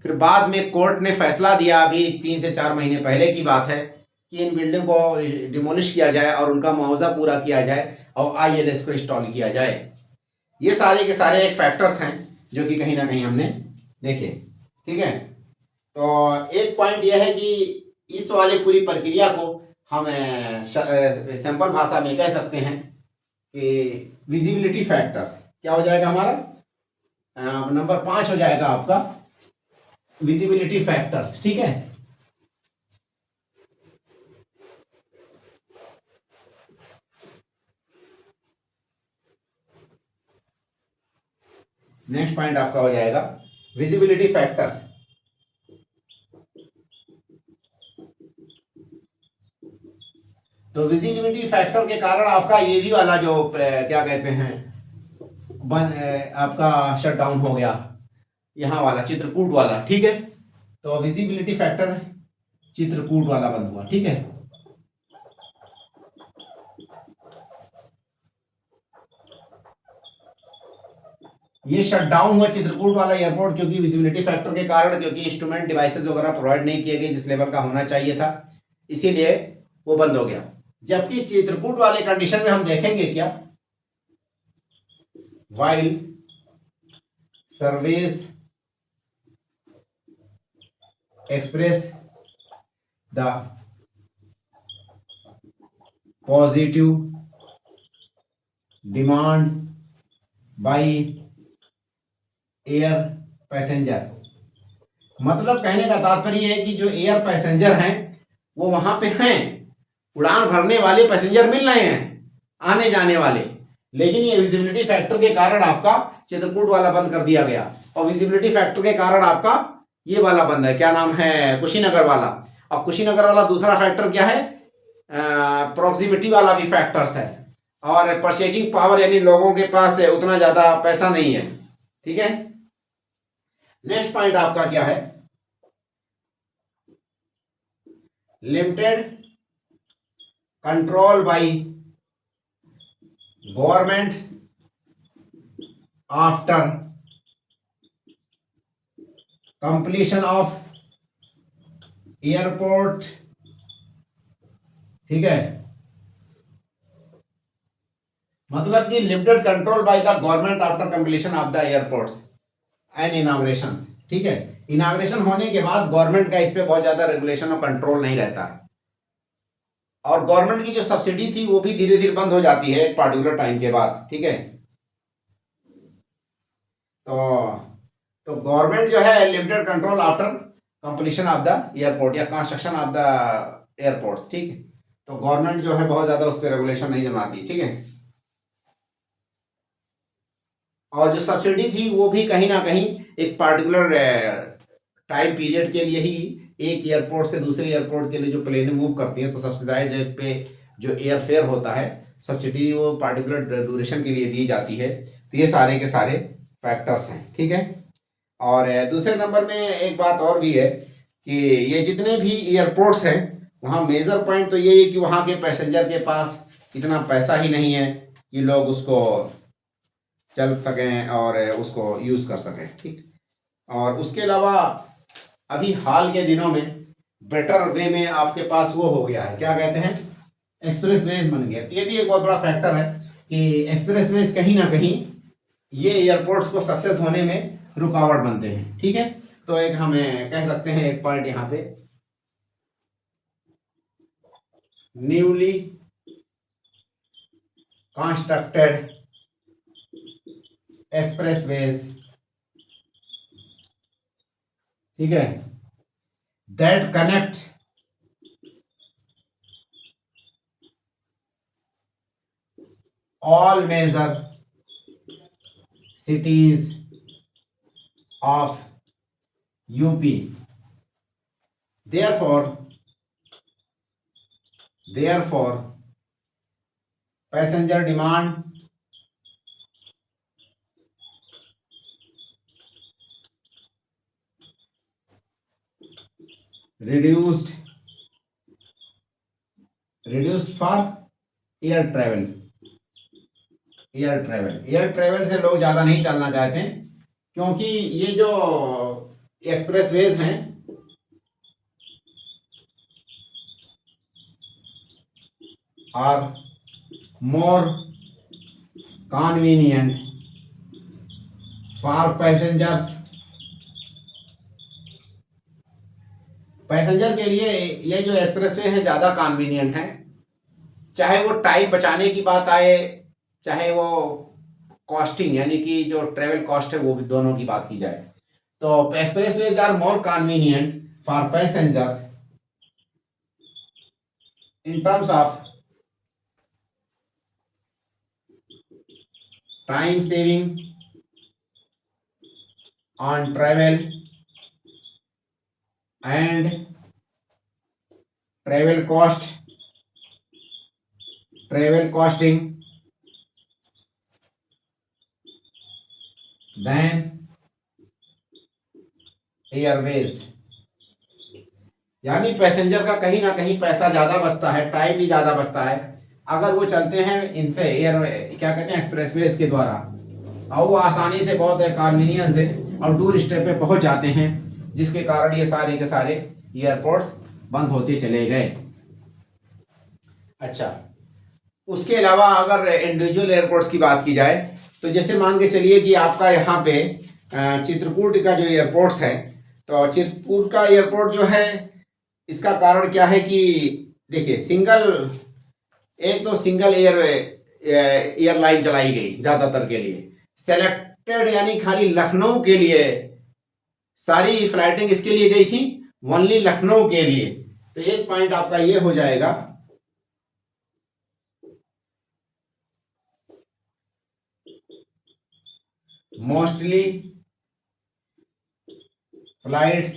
A: फिर बाद में कोर्ट ने फैसला दिया, अभी 3 से 4 महीने पहले की बात है, कि इन बिल्डिंग को डिमोलिश किया जाए और उनका मुआवजा पूरा किया जाए और ILS को इंस्टॉल किया जाए। ये सारे के सारे एक फैक्टर्स हैं जो कि कहीं ना कहीं हमने देखे, ठीक है। तो एक पॉइंट यह है कि इस वाले पूरी प्रक्रिया को हम सिंपल भाषा में कह सकते हैं कि विजिबिलिटी फैक्टर्स क्या हो जाएगा हमारा, नंबर 5 हो जाएगा आपका विजिबिलिटी फैक्टर्स, ठीक है। नेक्स्ट पॉइंट आपका हो जाएगा विजिबिलिटी फैक्टर्स। तो विजिबिलिटी फैक्टर के कारण आपका ये भी वाला जो क्या कहते हैं आपका शट डाउन हो गया, यहाँ वाला चित्रकूट वाला, ठीक है। तो विजिबिलिटी फैक्टर चित्रकूट वाला बंद हुआ, ठीक है। ये शट डाउन हुआ चित्रकूट वाला एयरपोर्ट क्योंकि विजिबिलिटी फैक्टर के कारण, क्योंकि इंस्ट्रूमेंट डिवाइसेस वगैरह प्रोवाइड नहीं किए गए जिस लेवल का होना चाहिए था, इसीलिए वो बंद हो गया। जबकि चित्रकूट वाले कंडीशन में हम देखेंगे क्या, while service express the positive demand by air passenger. मतलब कहने का तात्पर्य है कि जो एयर पैसेंजर हैं वो वहां पे हैं, उड़ान भरने वाले पैसेंजर मिल रहे हैं आने जाने वाले, लेकिन ये विजिबिलिटी फैक्टर के कारण आपका चित्रकूट वाला बंद कर दिया गया और विजिबिलिटी फैक्टर के कारण आपका ये वाला बंद है, क्या नाम है, कुशीनगर वाला। और कुशीनगर वाला दूसरा फैक्टर क्या है, प्रॉक्सिमिटी वाला भी फैक्टर्स है, और परचेजिंग पावर यानी लोगों के पास उतना ज्यादा पैसा नहीं है, ठीक है। नेक्स्ट पॉइंट आपका क्या है, limited control by government after completion of airport, ठीक है। मतलब कि limited control by the government after completion of the airports and inauguration, ठीक है। इनॉग्रेशन होने के बाद गवर्नमेंट का इस पे बहुत ज्यादा रेगुलेशन और कंट्रोल नहीं रहता है, और गवर्नमेंट की जो सब्सिडी थी वो भी धीरे धीरे बंद हो जाती है एक पार्टिकुलर टाइम के बाद, ठीक है। तो गवर्नमेंट जो है limited control after completion of the airport या कंस्ट्रक्शन ऑफ द एयरपोर्ट, ठीक है। तो गवर्नमेंट जो है बहुत ज्यादा उस पर रेगुलेशन नहीं जमाती, ठीक है। और जो सब्सिडी थी वो भी कहीं ना कहीं एक पार्टिकुलर टाइम पीरियड के लिए ही, एक एयरपोर्ट से दूसरे एयरपोर्ट के लिए जो प्लेन मूव करती हैं तो सब्सिडाइज रेट पे जो एयर फेयर होता है सब्सिडी वो पार्टिकुलर ड्यूरेशन के लिए दी जाती है। तो ये सारे के सारे फैक्टर्स हैं, ठीक है। और दूसरे नंबर में एक बात और भी है कि ये जितने भी एयरपोर्ट्स हैं वहाँ मेजर पॉइंट तो ये है कि वहाँ के पैसेंजर के पास इतना पैसा ही नहीं है कि लोग उसको चल सकें और उसको यूज़ कर सकें, ठीक। और उसके अलावा अभी हाल के दिनों में बेटर वे में आपके पास वो हो गया है, क्या कहते हैं, एक्सप्रेस वेज बन गया। तो ये भी एक बहुत बड़ा फैक्टर है कि एक्सप्रेस वेज कहीं ना कहीं ये एयरपोर्ट्स को सक्सेस होने में रुकावट बनते हैं, ठीक है। तो एक हमें कह सकते हैं एक पॉइंट यहाँ पे न्यूली कंस्ट्रक्टेड एक्सप्रेसवेज, ठीक है, that connect all major cities of UP. Therefore passenger demand reduced for air travel से लोग ज़्यादा नहीं चलना चाहते हैं, क्योंकि ये जो एक्सप्रेसवेज हैं are more convenient for passenger के लिए ये जो एक्सप्रेसवे है ज़्यादा कन्वीनियंट है, चाहे वो टाइम बचाने की बात आए, चाहे वो कॉस्टिंग यानी कि जो ट्रेवल कॉस्ट है वो भी, दोनों की बात की जाए तो expressways are more convenient for passengers in terms of time saving on travel and travel costing than airways. यानी पैसेंजर का कहीं ना कहीं पैसा ज़्यादा बचता है, टाइम भी ज़्यादा बचता है अगर वो चलते हैं इनसे क्या कहते हैं एक्सप्रेसवेज के द्वारा, और वो आसानी से बहुत कन्वीनियंस से और दूर स्टेप पे पहुंच जाते हैं, जिसके कारण ये सारे के सारे एयरपोर्ट्स बंद होते चले गए। अच्छा, उसके अलावा अगर इंडिविजुअल एयरपोर्ट्स की बात की जाए तो जैसे मान के चलिए कि आपका यहाँ पे चित्रकूट का जो एयरपोर्ट्स है, तो चित्रकूट का एयरपोर्ट जो है, इसका कारण क्या है कि देखिए एक तो सिंगल एयरलाइन चलाई गई ज़्यादातर के लिए, सेलेक्टेड यानी खाली लखनऊ के लिए सारी फ्लाइटें इसके लिए गई थी, ओनली लखनऊ के लिए। तो एक पॉइंट आपका ये हो जाएगा mostly flights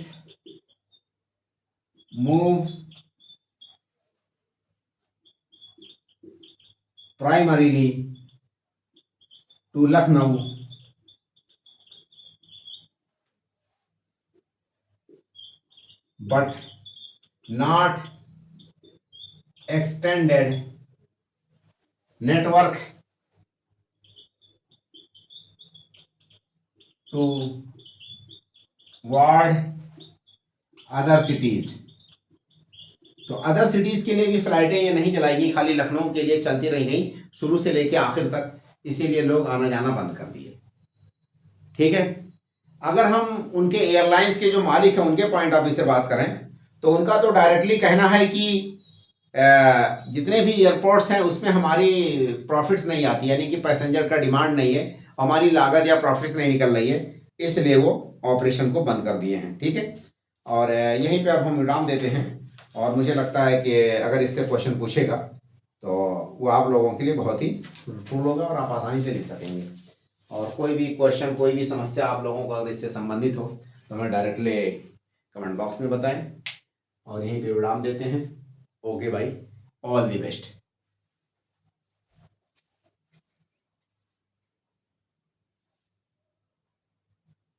A: moves primarily to Lucknow but not extended network toward other cities। तो अदर सिटीज के लिए भी फ्लाइटें ये नहीं चलाई गई, खाली लखनऊ के लिए चलती रह गई शुरू से लेके आखिर तक, इसीलिए लोग आना जाना बंद कर दिए। ठीक है, अगर हम उनके एयरलाइंस के जो मालिक हैं उनके पॉइंट ऑफ व्यू से बात करें तो उनका तो डायरेक्टली कहना है कि जितने भी एयरपोर्ट्स हैं उसमें हमारी प्रॉफिट्स नहीं आती, यानी कि पैसेंजर का डिमांड नहीं है, हमारी लागत या प्रॉफिट नहीं निकल रही है, इसलिए वो ऑपरेशन को बंद कर दिए हैं। ठीक है, और यहीं पे अब हम विराम देते हैं, और मुझे लगता है कि अगर इससे क्वेश्चन पूछेगा तो वो आप लोगों के लिए बहुत ही फ्रूटफुल होगा और आप आसानी से लिख सकेंगे। और कोई भी क्वेश्चन, कोई भी समस्या आप लोगों को अगर इससे संबंधित हो तो हमें डायरेक्टली कमेंट बॉक्स में बताएं, और यहीं पे विराम देते हैं। ओके भाई, ऑल दी बेस्ट।